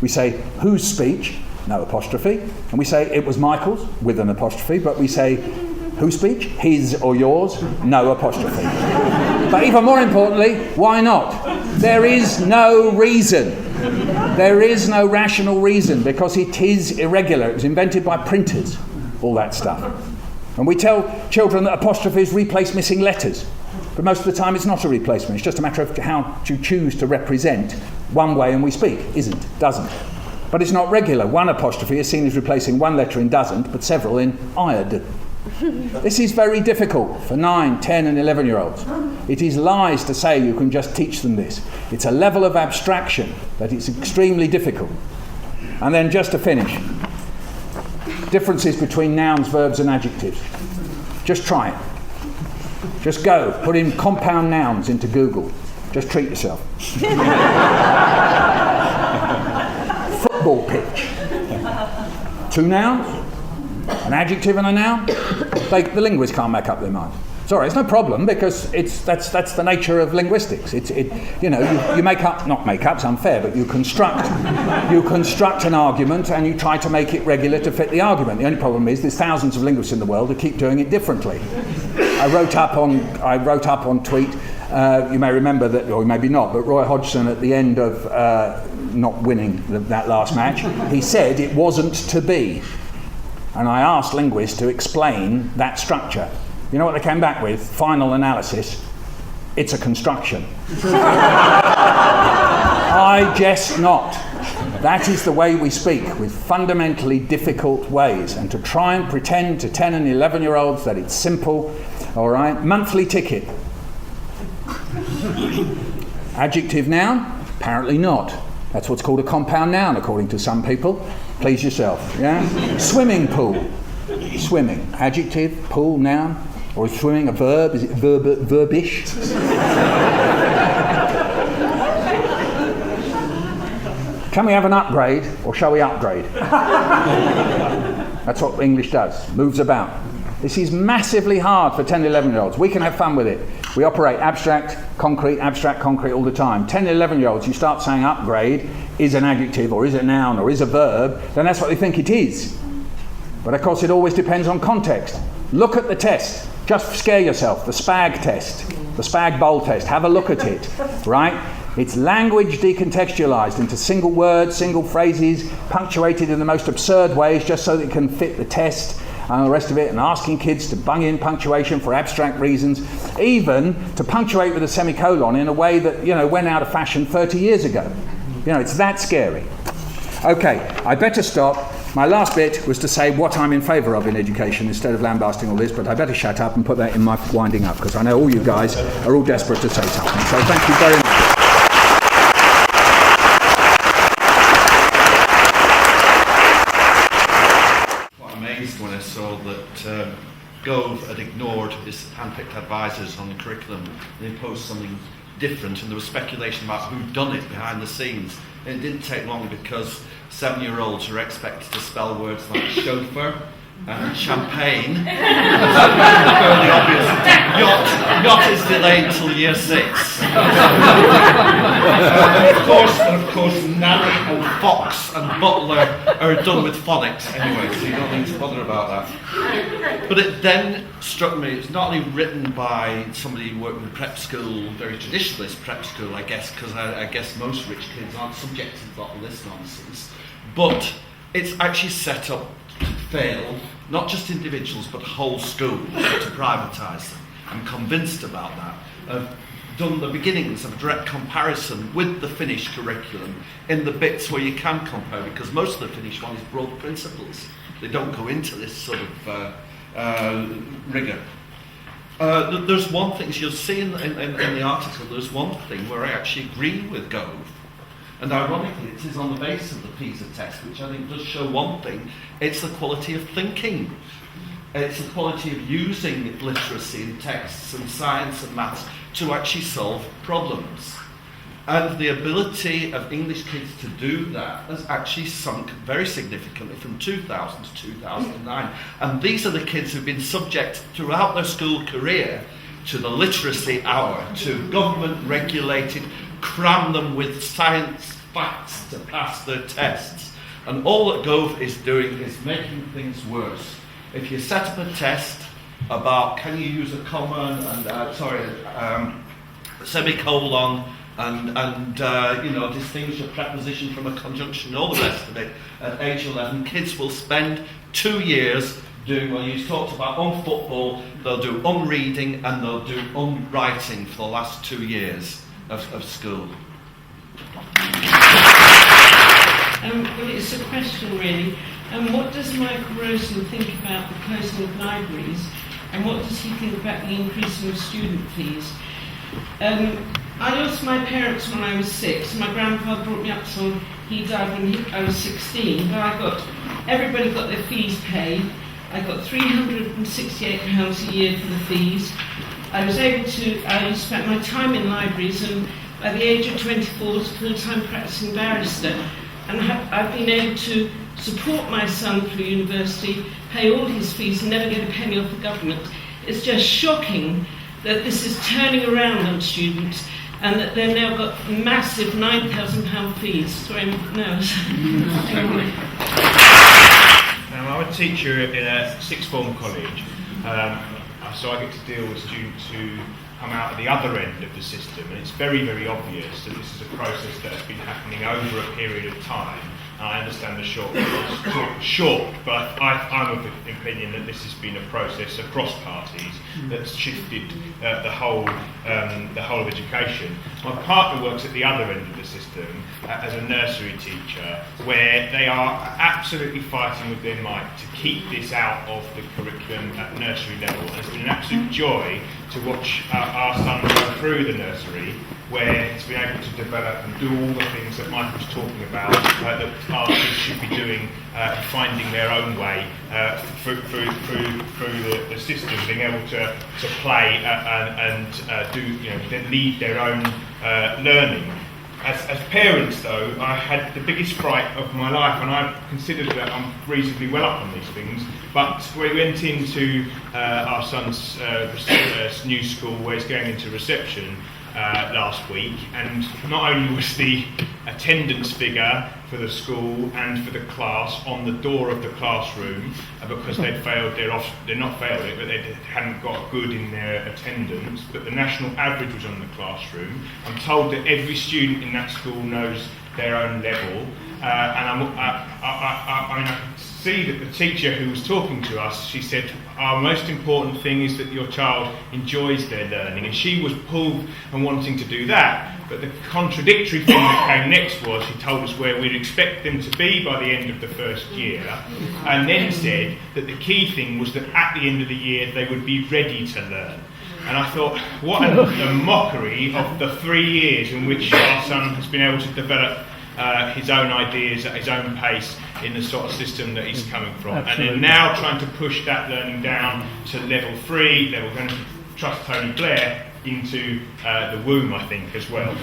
We say whose speech, no apostrophe, and we say it was Michael's with an apostrophe, but we say whose speech, his or yours, no apostrophe. But even more importantly, why not? There is no reason. There is no rational reason, because it is irregular. It was invented by printers, all that stuff. And we tell children that apostrophes replace missing letters. But most of the time it's not a replacement. It's just a matter of how you choose to represent one way and we speak. Isn't, doesn't. But it's not regular. One apostrophe is seen as replacing one letter in doesn't, but several in I'd. This is very difficult for 9, 10 and 11-year-olds. It is lies to say you can just teach them this. It's a level of abstraction that it's extremely difficult. And then just to finish, differences between nouns, verbs and adjectives. Just try it. Just go, put in compound nouns into Google. Just treat yourself. Football pitch. 2 nouns, an adjective and a noun. The linguists can't make up their minds. Sorry, it's no problem, because that's the nature of linguistics. You make up, not make up's unfair, but you construct an argument and you try to make it regular to fit the argument. The only problem is there's thousands of linguists in the world who keep doing it differently. I wrote up on tweet. You may remember that, or maybe not, but Roy Hodgson at the end of not winning that last match, he said it wasn't to be. And I asked linguists to explain that structure. You know what they came back with? Final analysis. It's a construction. I jest not. That is the way we speak, with fundamentally difficult ways. And to try and pretend to 10 and 11-year-olds that it's simple, all right? Monthly ticket. Adjective noun? Apparently not. That's what's called a compound noun, according to some people. Please yourself, yeah? Swimming pool. Swimming. Adjective, pool, noun. Or is swimming a verb? Is it verbish? Can we have an upgrade, or shall we upgrade? That's what English does. Moves about. This is massively hard for 10, 11-year-olds. We can have fun with it. We operate abstract, concrete all the time. 10, 11-year-olds, you start saying upgrade is an adjective or is a noun or is a verb, then that's what they think it is. But of course it always depends on context. Look at the test. Just scare yourself. The SPAG test. The SPAG bowl test. Have a look at it. Right? It's language decontextualized into single words, single phrases, punctuated in the most absurd ways just so that it can fit the test and the rest of it, and asking kids to bung in punctuation for abstract reasons, even to punctuate with a semicolon in a way that, went out of fashion 30 years ago. It's that scary. Okay, I better stop. My last bit was to say what I'm in favour of in education instead of lambasting all this, but I better shut up and put that in my winding up, because I know all you guys are all desperate to say something. So thank you very much. When I saw that Gove had ignored his hand-picked advisors on the curriculum and imposed something different, and there was speculation about who'd done it behind the scenes. And it didn't take long because 7-year-olds are expected to spell words like chauffeur and champagne. Fairly obvious. Yacht is delayed till year 6. Of course, Nanny and Fox and Butler are done with phonics anyway, so you don't need to bother about that. But it then struck me, it's not only written by somebody who worked in a prep school, very traditionalist prep school, I guess, because I guess most rich kids aren't subject to a lot of this nonsense, but it's actually set up to fail, not just individuals, but whole schools, to privatise them. I'm convinced about that. I've done the beginnings of direct comparison with the Finnish curriculum in the bits where you can compare, because most of the Finnish one is broad principles. They don't go into this sort of rigour. There's one thing, as you'll see in the article, there's one thing where I actually agree with Gove. And ironically, it is on the basis of the PISA test, which I think does show one thing. It's the quality of thinking. It's the quality of using literacy in texts and science and maths to actually solve problems. And the ability of English kids to do that has actually sunk very significantly from 2000 to 2009. And these are the kids who've been subject throughout their school career to the literacy hour, to government-regulated, cram them with science facts to pass their tests. And all that Gove is doing is making things worse. If you set up a test about can you use a comma and semicolon and distinguish a preposition from a conjunction and all the rest of it at age 11, kids will spend 2 years doing, well, you talked about on football, they'll do reading and they'll do writing for the last 2 years of school. Well, it's a question really. What does Michael Rosen think about the closing of libraries, and what does he think about the increasing of student fees? I lost my parents when I was 6. My grandfather brought me up till he died when I was 16, but everybody got their fees paid. I got £368 a year for the fees. I spent my time in libraries, and by the age of 24 I was a full-time practicing barrister, and I've been able to support my son through university, pay all his fees and never get a penny off the government. It's just shocking that this is turning around on students and that they've now got massive £9,000 fees. Sorry, no. I'm a teacher in a sixth form college, so I get to deal with students who come out at the other end of the system, and it's very, very obvious that this is a process that has been happening over a period of time. I understand the short, but I'm of the opinion that this has been a process across parties that's shifted the whole of education. My partner works at the other end of the system as a nursery teacher, where they are absolutely fighting with their might to keep this out of the curriculum at nursery level. And it's been an absolute joy to watch our son go through the nursery, where he's been able to develop and do all the things that Mike was talking about, that our kids should be doing, finding their own way through the system, being able to play and lead their own learning. As parents, though, I had the biggest fright of my life, and I considered that I'm reasonably well up on these things. But we went into our son's new school, where he's going into reception last week, and not only was the attendance figure for the school and for the class on the door of the classroom because they'd failed they're not failed it, but they hadn't got good in their attendance, but the national average was on the classroom. I'm told that every student in that school knows their own level, and I can see that the teacher who was talking to us, she said, our most important thing is that your child enjoys their learning, and she was pulled and wanting to do that. But the contradictory thing that came next was she told us where we'd expect them to be by the end of the first year, and then said that the key thing was that at the end of the year they would be ready to learn. And I thought, what a mockery of the 3 years in which our son has been able to develop his own ideas at his own pace in the sort of system that he's coming from. Absolutely. And then now trying to push that learning down to level 3, we're going to trust Tony Blair into the womb, I think, as well.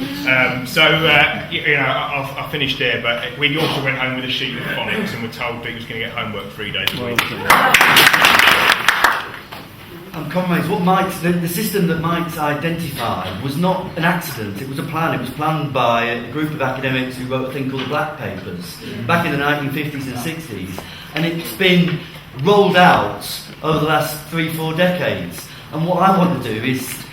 I'll finish there, but we also went home with a sheet of phonics and were told that he was going to get homework 3 days a week. Comrades, the system that Mike's identified was not an accident, it was a plan. It was planned by a group of academics who wrote a thing called the Black Papers back in the 1950s and 60s, and it's been rolled out over the last 3-4 decades. And what I want to do is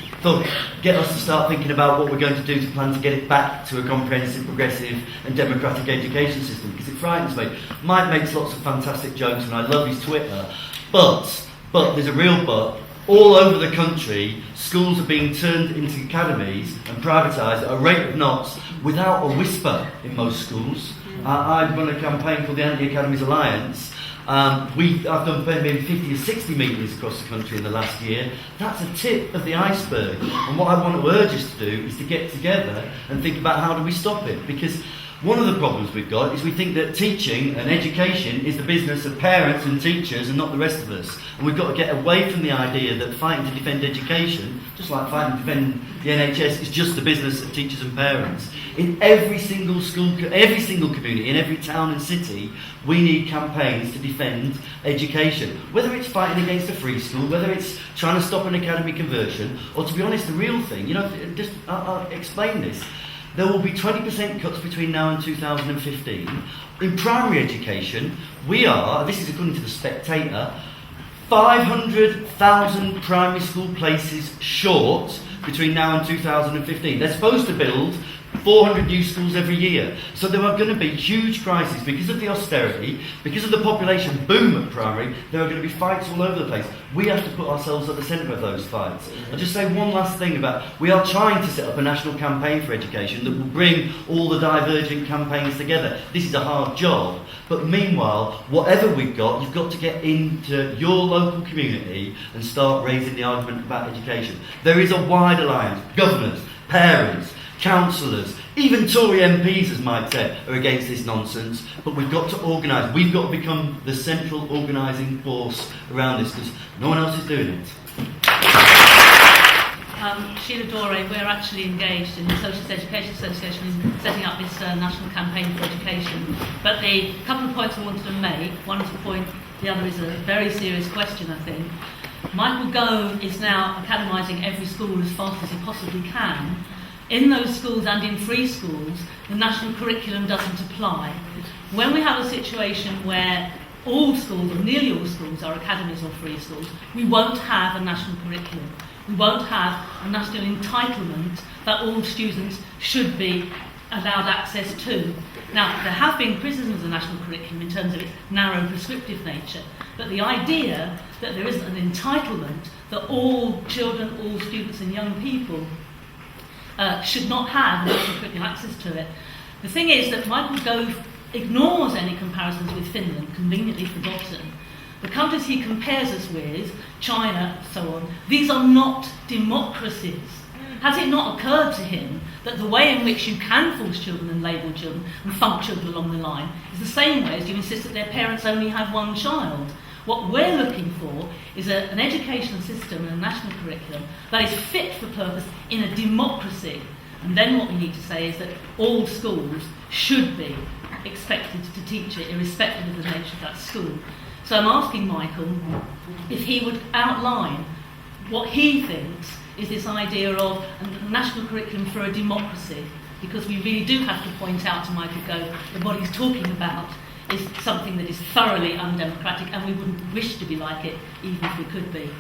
get us to start thinking about what we're going to do to plan to get it back to a comprehensive, progressive and democratic education system, because it frightens me. Mike makes lots of fantastic jokes and I love his Twitter, but there's a real but. All over the country, schools are being turned into academies and privatised at a rate of knots without a whisper in most schools. I've run a campaign called the Anti-Academies Alliance. I've done maybe 50 or 60 meetings across the country in the last year. That's a tip of the iceberg. And what I want to urge us to do is to get together and think about how do we stop it. Because one of the problems we've got is we think that teaching and education is the business of parents and teachers and not the rest of us. And we've got to get away from the idea that fighting to defend education, just like fighting to defend the NHS, is just the business of teachers and parents. In every single school, every single community, in every town and city, we need campaigns to defend education. Whether it's fighting against a free school, whether it's trying to stop an academy conversion, or to be honest, the real thing, I'll explain this. There will be 20% cuts between now and 2015. In primary education, we are, this is according to The Spectator, 500,000 primary school places short between now and 2015. They're supposed to build 400 new schools every year. So there are going to be huge crises because of the austerity, because of the population boom at primary. There are going to be fights all over the place. We have to put ourselves at the centre of those fights. I'll just say one last thing about, we are trying to set up a national campaign for education that will bring all the divergent campaigns together. This is a hard job, but meanwhile, whatever we've got, you've got to get into your local community and start raising the argument about education. There is a wide alliance. Governors, parents, councillors, even Tory MPs, as Mike said, are against this nonsense, but we've got to organise. We've got to become the central organising force around this, because no one else is doing it. Sheila Dore, we're actually engaged in the Socialist Education Association in setting up this national campaign for education. But the couple of points I wanted to make, one is a point, the other is a very serious question, I think. Michael Gove is now academising every school as fast as he possibly can. In those schools and in free schools, the national curriculum doesn't apply. When we have a situation where all schools, or nearly all schools, are academies or free schools, we won't have a national curriculum. We won't have a national entitlement that all students should be allowed access to. Now, there have been criticisms of the national curriculum in terms of its narrow prescriptive nature, but the idea that there isn't an entitlement, that all children, all students and young people should not have national curriculum access to it. The thing is that Michael Gove ignores any comparisons with Finland, conveniently forgotten. The countries he compares us with, China, so on, these are not democracies. Has it not occurred to him that the way in which you can force children and label children and funk children along the line is the same way as you insist that their parents only have one child? What we're looking for is an educational system and a national curriculum that is fit for purpose in a democracy. And then what we need to say is that all schools should be expected to teach it, irrespective of the nature of that school. So I'm asking Michael if he would outline what he thinks is this idea of a national curriculum for a democracy, because we really do have to point out to Michael Gove that what he's talking about is something that is thoroughly undemocratic, and we wouldn't wish to be like it, even if we could be.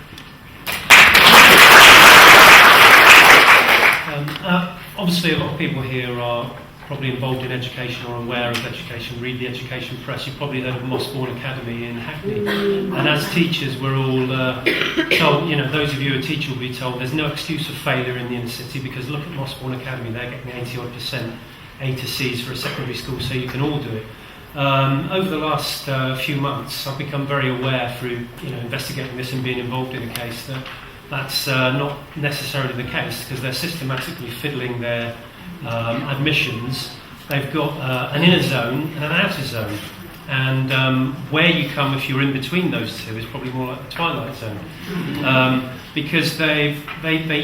Obviously, a lot of people here are probably involved in education or aware of education, read the education press. You've probably heard of Mossbourne Academy in Hackney. And as teachers, we're all told, those of you who are teachers will be told there's no excuse for failure in the inner city, because look at Mossbourne Academy, they're getting 80% A to C's for a secondary school, so you can all do it. Over the last few months, I've become very aware through investigating this and being involved in the case that that's not necessarily the case, because they're systematically fiddling their admissions. They've got an inner zone and an outer zone, and where you come if you're in between those two is probably more like the twilight zone, because they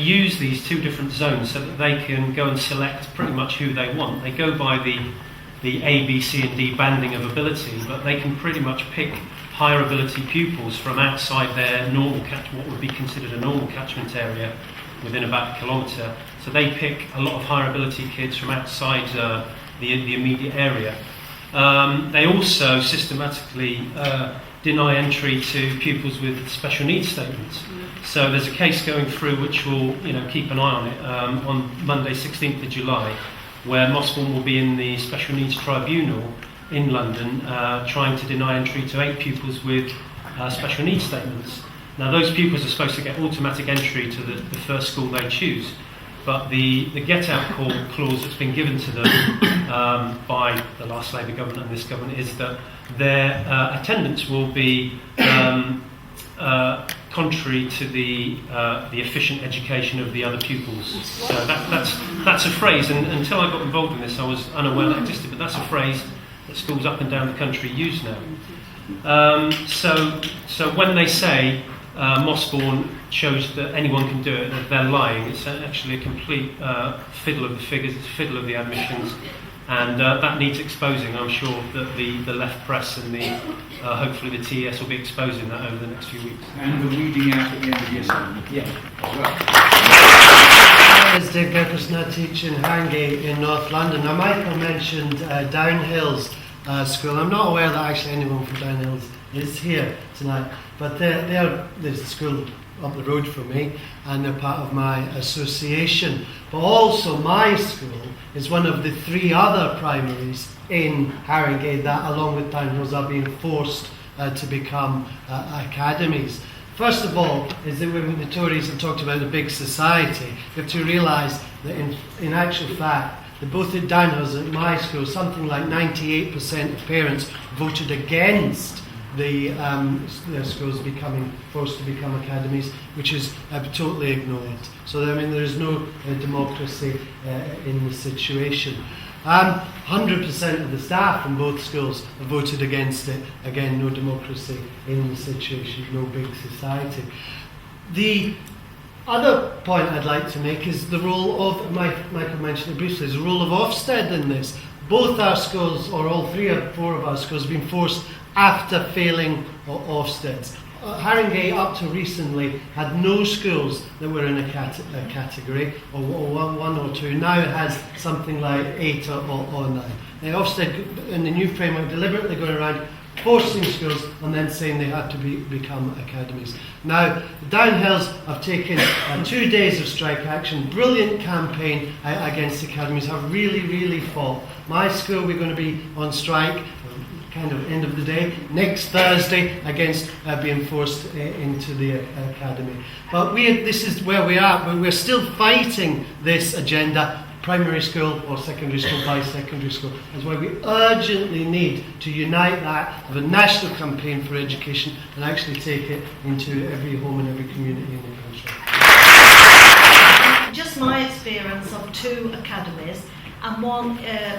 use these two different zones so that they can go and select pretty much who they want. They go by the A, B, C and D banding of ability, but they can pretty much pick higher ability pupils from outside their normal what would be considered a normal catchment area within about a kilometre. So they pick a lot of higher ability kids from outside the immediate area. They also systematically deny entry to pupils with special needs statements. So there's a case going through which we'll keep an eye on it on Monday 16th of July, where Mossbourne will be in the Special Needs Tribunal in London trying to deny entry to 8 pupils with special needs statements. Now those pupils are supposed to get automatic entry to the first school they choose, but the get-out clause that's been given to them by the last Labour government and this government is that their attendance will be contrary to the efficient education of the other pupils. So that's a phrase, and until I got involved in this I was unaware that existed, but that's a phrase that schools up and down the country use now. So when they say Mossbourne shows that anyone can do it, that they're lying. It's actually a complete fiddle of the figures, it's a fiddle of the admissions, and that needs exposing. I'm sure that the left press and hopefully the TES will be exposing that over the next few weeks. And the weeding out at the end of year 7. Yeah. My name is Dave Griffiths, and I teach in Harringay in North London. Now, Michael mentioned Downhills School. I'm not aware that actually anyone from Downhills is here tonight, but there's a school up the road from me, and they're part of my association. But also my school is one of the 3 other primaries in Harringay that, along with Downhills, are being forced to become academies. First of all, is that when the Tories have talked about a big society, you have to realise that in actual fact, both at Downhills and at my school, something like 98% of parents voted against the schools becoming forced to become academies, which is totally ignored. So there is no democracy in the situation. 100% of the staff from both schools have voted against it. Again, no democracy in the situation, no big society. The other point I'd like to make is the role of, Michael mentioned it briefly, is the role of Ofsted in this. Both our schools, or all 3 or 4 of our schools, have been forced after failing Ofsteds. Harringay, up to recently, had no schools that were in a category, or 1 or 2. Now it has something like 8 or 9. Now, Ofsted, in the new framework, deliberately going around forcing schools and then saying they had to become academies. Now, the Downhills have taken 2 days of strike action, brilliant campaign against academies, have really fought. My school, we're going to be on strike, kind of end of the day, next Thursday, against being forced into the academy. But this is where we are, but we're still fighting this agenda, primary school or secondary school by secondary school. That's why we urgently need to unite that, have a national campaign for education, and actually take it into every home and every community in the country. Just my experience of 2 academies, and one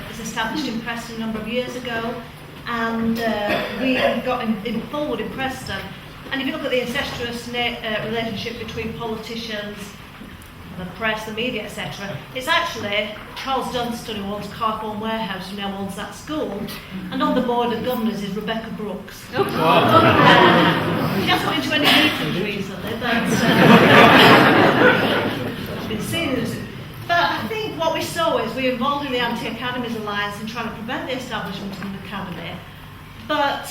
was established in Preston a number of years ago, and we got in Fulwood in Preston. And if you look at the incestuous relationship between politicians, the press, the media, etc. It's actually Charles Dunstan, who owns Carphone Warehouse, who now owns that school, and on the board of governors is Rebecca Brooks. She hasn't been to any meetings recently, but she's been seen. But I think what we saw is we were involved in the Anti-Academies Alliance in trying to prevent the establishment of an academy, but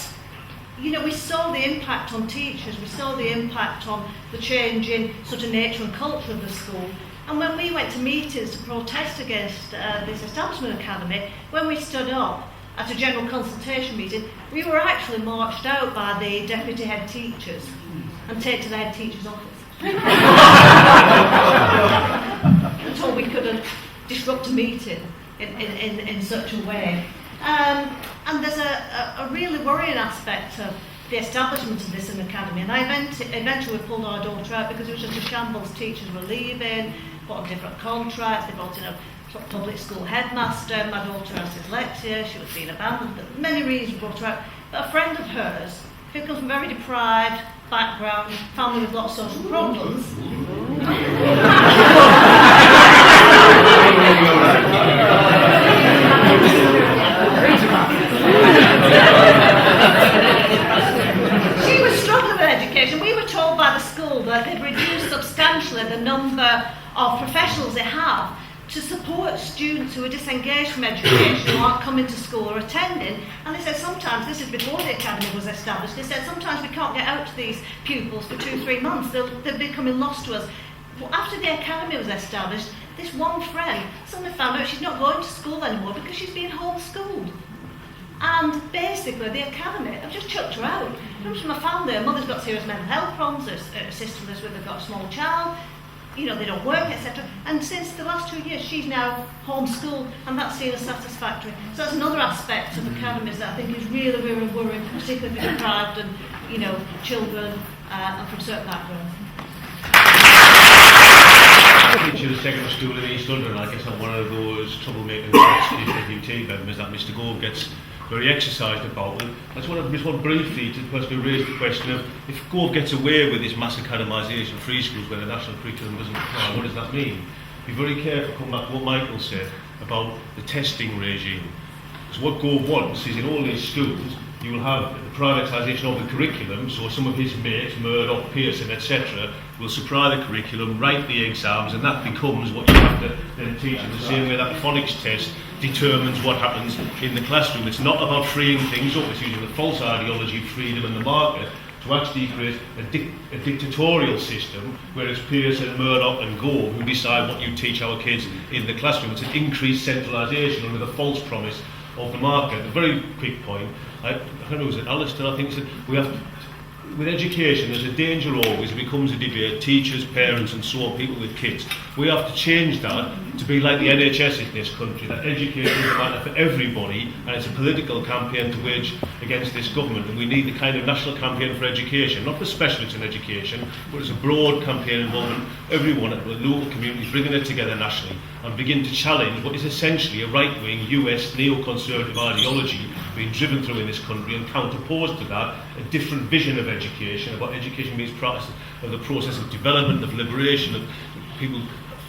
we saw the impact on teachers, we saw the impact on the change in sort of nature and culture of the school. And when we went to meetings to protest against this establishment academy, when we stood up at a general consultation meeting, we were actually marched out by the deputy head teachers and taken to the head teacher's office. And told we couldn't disrupt a meeting in such a way. And there's a really worrying aspect of the establishment of this in the academy, and I eventually pulled our daughter out because it was just a shambles. Teachers were leaving, put on different contracts, they brought in a public school headmaster, my daughter has dyslexia, she was being abandoned, many reasons brought her out. But a friend of hers, who comes from a very deprived background, family with lots of social problems, she was struggling with education. We were told by the school that they'd reduced substantially the number of professionals they have to support students who are disengaged from education, who aren't coming to school or attending. And they said sometimes, this is before the academy was established, they said sometimes we can't get out to these pupils for 2-3 months, they're becoming lost to us. Well, after the academy was established, this one friend suddenly found out she's not going to school anymore because she's being homeschooled. And basically the academy have just chucked her out. Comes from a family, her mother's got serious mental health problems, her sister lives with her, got a small child, they don't work, etc. And since the last 2 years, she's now homeschooled, and that's seen as satisfactory. So that's another aspect of academies that I think is really, really worrying, particularly for deprived and, children and from certain backgrounds. I teach at a secondary school in East London. I guess I'm one of those troublemaking UT members that Mr. Gove gets very exercised about. And I just want briefly to personally raise the question of, if Gove gets away with this mass academisation of free schools where the national curriculum doesn't apply, what does that mean? Be very careful, come back to what Michael said about the testing regime. Because what Gove wants is in all these schools, you will have the privatisation of the curriculum, so some of his mates, Murdoch, Pearson, etc., will supply the curriculum, write the exams, and that becomes what you have to then teach in the same way that the phonics test determines what happens in the classroom. It's not about freeing things up, it's using the false ideology of freedom and the market to actually create a dictatorial system where it's Pearson, Murdoch and Gove who decide what you teach our kids in the classroom. It's an increased centralisation under the false promise of the market. A very quick point, I don't know, was it Alistair, I think, said we have to, with education, there's a danger always, it becomes a debate, teachers, parents and so on, people with kids. We have to change that to be like the NHS in this country, that education is a matter for everybody, and it's a political campaign to wage against this government. And we need the kind of national campaign for education, not for specialists in education, but it's a broad campaign involving everyone at the local communities, bringing it together nationally, and begin to challenge what is essentially a right-wing US neoconservative ideology being driven through in this country, and counterposed to that a different vision of education, about education means process of the process of development, of liberation, of people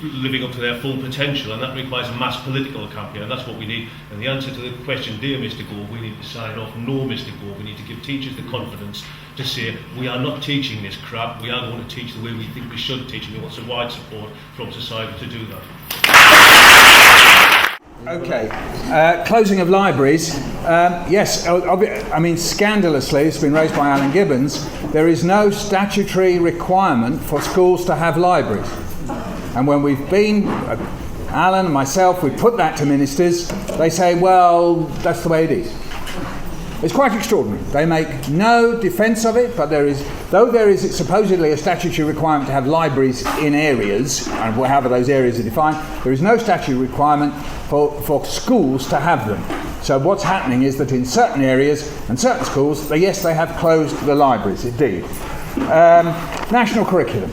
living up to their full potential, and that requires a mass political campaign, and that's what we need. And the answer to the question, dear Mr. Gove, we need to sign off, no Mr. Gove, we need to give teachers the confidence to say, we are not teaching this crap, we are going to teach the way we think we should teach, and we want some wide support from society to do that. Okay, closing of libraries. Yes, I mean, scandalously, it's been raised by Alan Gibbons, there is no statutory requirement for schools to have libraries. And when we've been, Alan and myself, we put that to ministers, they say, well, that's the way it is. It's quite extraordinary. They make no defence of it, but there is supposedly a statutory requirement to have libraries in areas, and however those areas are defined, there is no statutory requirement for schools to have them. So what's happening is that in certain areas and certain schools, yes, they have closed the libraries, indeed. National curriculum.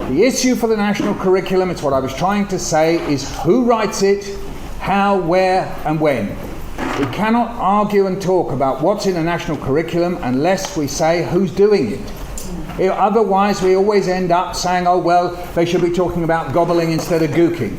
The issue for the national curriculum, it's what I was trying to say, is who writes it, how, where and when. We cannot argue and talk about what's in a national curriculum unless we say who's doing it. Otherwise, we always end up saying, oh, well, they should be talking about gobbling instead of gooking,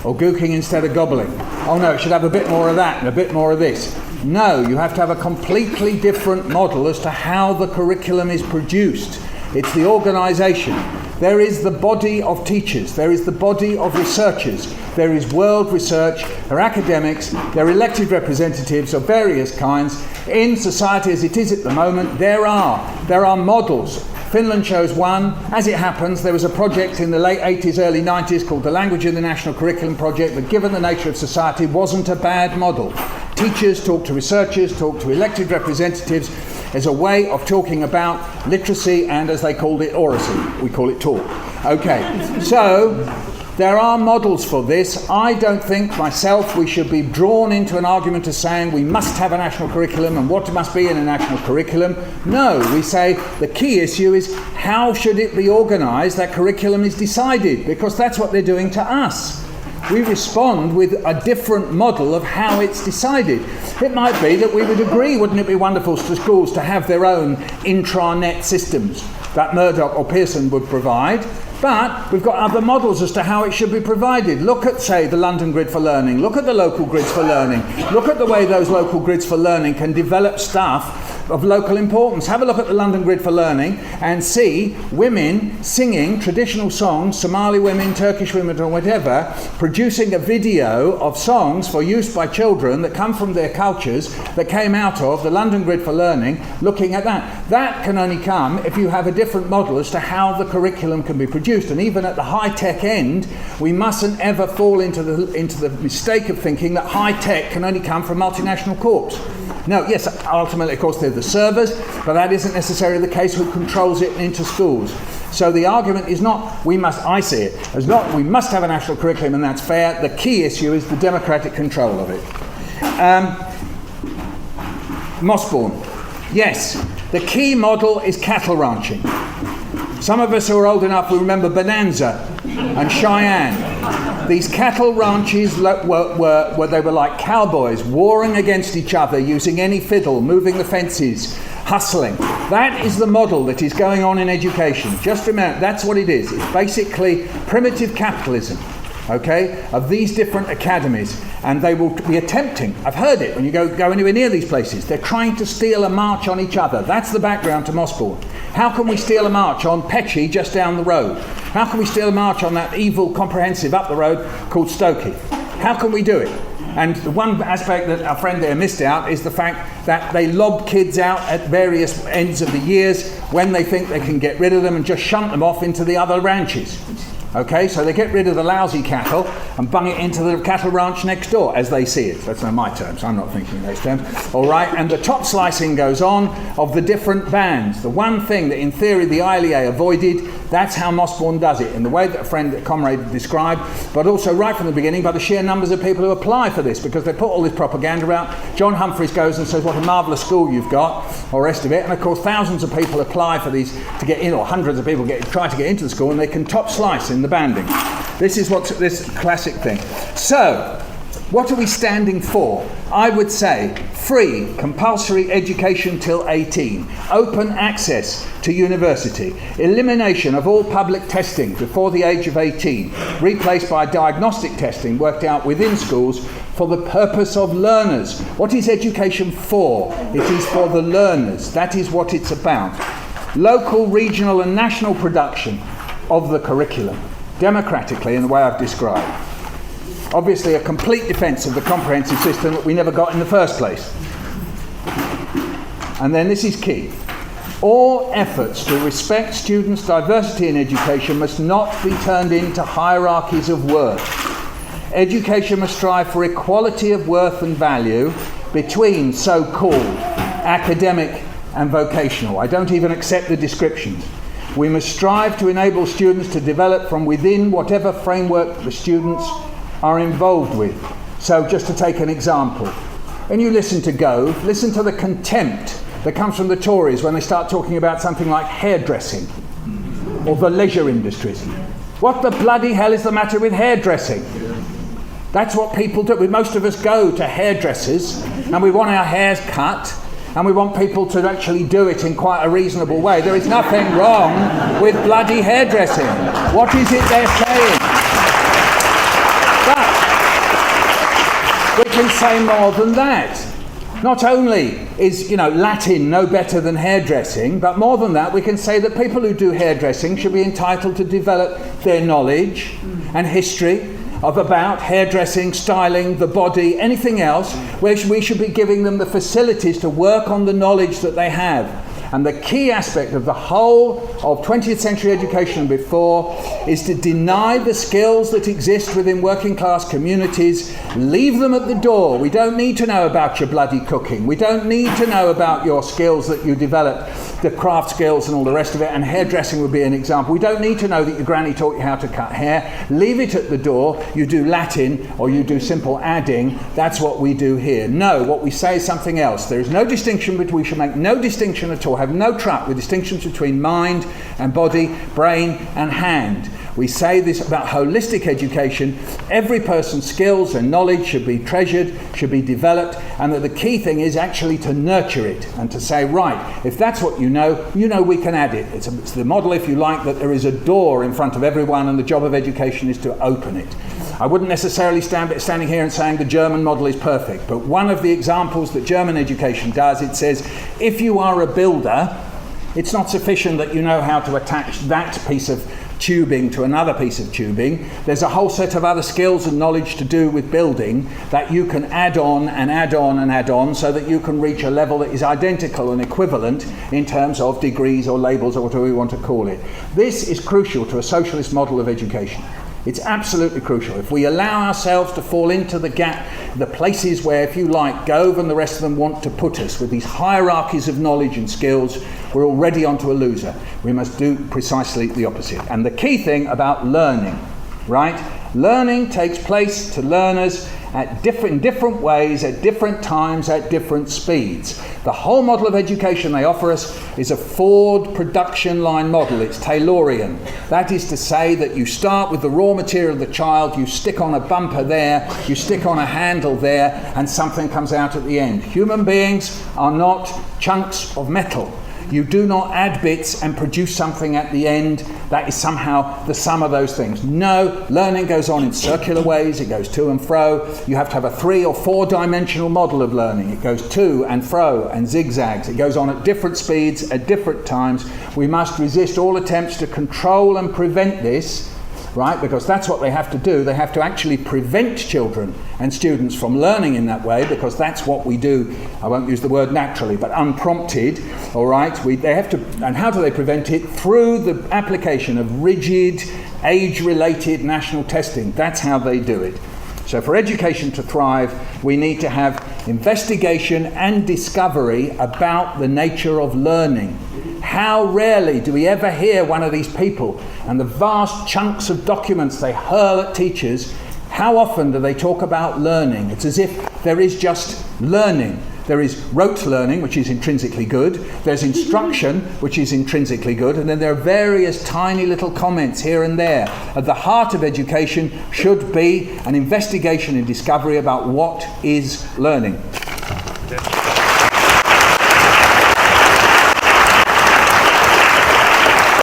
or gooking instead of gobbling. Oh, no, it should have a bit more of that and a bit more of this. No, you have to have a completely different model as to how the curriculum is produced. It's the organisation. There is the body of teachers. There is the body of researchers. There is world research. There are academics. There are elected representatives of various kinds. In society as it is at the moment, there are models. Finland chose one. As it happens, there was a project in the late 80s, early 90s called the Language in the National Curriculum Project that, given the nature of society, wasn't a bad model. Teachers talk to researchers, talk to elected representatives as a way of talking about literacy and, as they called it, oracy. We call it talk. Okay, so there are models for this. I don't think myself we should be drawn into an argument of saying we must have a national curriculum and what must be in a national curriculum. No, we say the key issue is how should it be organised that curriculum is decided, because that's what they're doing to us. We respond with a different model of how it's decided. It might be that we would agree, wouldn't it be wonderful for schools to have their own intranet systems that Murdoch or Pearson would provide, but we've got other models as to how it should be provided. Look at, say, the London Grid for Learning. Look at the local grids for learning. Look at the way those local grids for learning can develop stuff of local importance. Have a look at the London Grid for Learning and see women singing traditional songs, Somali women, Turkish women or whatever, producing a video of songs for use by children that come from their cultures that came out of the London Grid for Learning, looking at that. That can only come if you have a different model as to how the curriculum can be produced. And even at the high-tech end, we mustn't ever fall into the mistake of thinking that high-tech can only come from multinational corps. No, yes, ultimately, of course, they're the servers, but that isn't necessarily the case who controls it into schools. So the argument is not, I see it, as not we must have a national curriculum and that's fair. The key issue is the democratic control of it. Mossbourne. Yes, the key model is cattle ranching. Some of us who are old enough will remember Bonanza and Cheyenne. These cattle ranches they were like cowboys warring against each other, using any fiddle, moving the fences, hustling. That is the model that is going on in education. Just remember, that's what it is. It's basically primitive capitalism, okay, of these different academies. And they will be attempting, I've heard it, when you go anywhere near these places, they're trying to steal a march on each other. That's the background to Mossbourne. How can we steal a march on Petchy just down the road? How can we steal a march on that evil comprehensive up the road called Stokey? How can we do it? And the one aspect that our friend there missed out is the fact that they lob kids out at various ends of the years when they think they can get rid of them and just shunt them off into the other ranches. Okay, so they get rid of the lousy cattle and bung it into the cattle ranch next door, as they see it. That's not my terms, I'm not thinking those terms. All right, and the top slicing goes on of the different bands. The one thing that in theory the ILEA avoided, that's how Mossbourne does it, in the way that a comrade described, but also right from the beginning by the sheer numbers of people who apply for this, because they put all this propaganda out. John Humphreys goes and says, what a marvellous school you've got, or rest of it, and of course thousands of people apply for these to get in, or hundreds of people try to get into the school, and they can top slice in the banding. This is what's this classic thing. So, what are we standing for? I would say free, compulsory education till 18, open access to university, elimination of all public testing before the age of 18, replaced by diagnostic testing worked out within schools for the purpose of learners. What is education for? It is for the learners. That is what it's about. Local, regional and national production of the curriculum, democratically in the way I've described. Obviously a complete defence of the comprehensive system that we never got in the first place. And then this is key. All efforts to respect students' diversity in education must not be turned into hierarchies of worth. Education must strive for equality of worth and value between so-called academic and vocational. I don't even accept the descriptions. We must strive to enable students to develop from within whatever framework the students are involved with. So just to take an example, when you listen to Gove, listen to the contempt that comes from the Tories when they start talking about something like hairdressing or the leisure industries. What the bloody hell is the matter with hairdressing? That's what people do. Most of us go to hairdressers and we want our hairs cut and we want people to actually do it in quite a reasonable way. There is nothing wrong with bloody hairdressing. What is it they're saying? But we can say more than that. Not only is, Latin no better than hairdressing, but more than that, we can say that people who do hairdressing should be entitled to develop their knowledge and history about hairdressing, styling, the body, anything else, where we should be giving them the facilities to work on the knowledge that they have. And the key aspect of the whole of 20th century education and before is to deny the skills that exist within working class communities, leave them at the door. We don't need to know about your bloody cooking. We don't need to know about your skills that you develop, the craft skills and all the rest of it, and hairdressing would be an example. We don't need to know that your granny taught you how to cut hair. Leave it at the door. You do Latin or you do simple adding. That's what we do here. No, what we say is something else. There is no distinction, but we should make no distinction at all. Have no truck with distinctions between mind and body, brain and hand. We say this about holistic education. Every person's skills and knowledge should be treasured, should be developed, and that the key thing is actually to nurture it and to say, right, if that's what you know, we can add it. It's the model, if you like, that there is a door in front of everyone and the job of education is to open it. I wouldn't necessarily standing here and saying the German model is perfect, but one of the examples that German education does, it says, if you are a builder, it's not sufficient that you know how to attach that piece of tubing to another piece of tubing. There's a whole set of other skills and knowledge to do with building that you can add on and add on and add on so that you can reach a level that is identical and equivalent in terms of degrees or labels or whatever we want to call it. This is crucial to a socialist model of education. It's absolutely crucial. If we allow ourselves to fall into the gap, the places where, if you like, Gove and the rest of them want to put us with these hierarchies of knowledge and skills, we're already onto a loser. We must do precisely the opposite. And the key thing about learning, right? Learning takes place to learners in different ways, at different times, at different speeds. The whole model of education they offer us is a Ford production line model. It's Taylorian. That is to say that you start with the raw material of the child, you stick on a bumper there, you stick on a handle there, and something comes out at the end. Human beings are not chunks of metal. You do not add bits and produce something at the end that is somehow the sum of those things. No, learning goes on in circular ways. It goes to and fro. You have to have a 3 or 4 dimensional model of learning. It goes to and fro and zigzags. It goes on at different speeds at different times. We must resist all attempts to control and prevent this, right? Because that's what they have to do. They have to actually prevent children and students from learning in that way, because that's what we do. I won't use the word naturally, but unprompted, all right? They have to, and how do they prevent it? Through the application of rigid, age-related national testing. That's how they do it. So for education to thrive, we need to have investigation and discovery about the nature of learning. How rarely do we ever hear one of these people and the vast chunks of documents they hurl at teachers, how often do they talk about learning? It's as if there is just learning. There is rote learning, which is intrinsically good. There's instruction, which is intrinsically good. And then there are various tiny little comments here and there. At the heart of education should be an investigation and discovery about what is learning.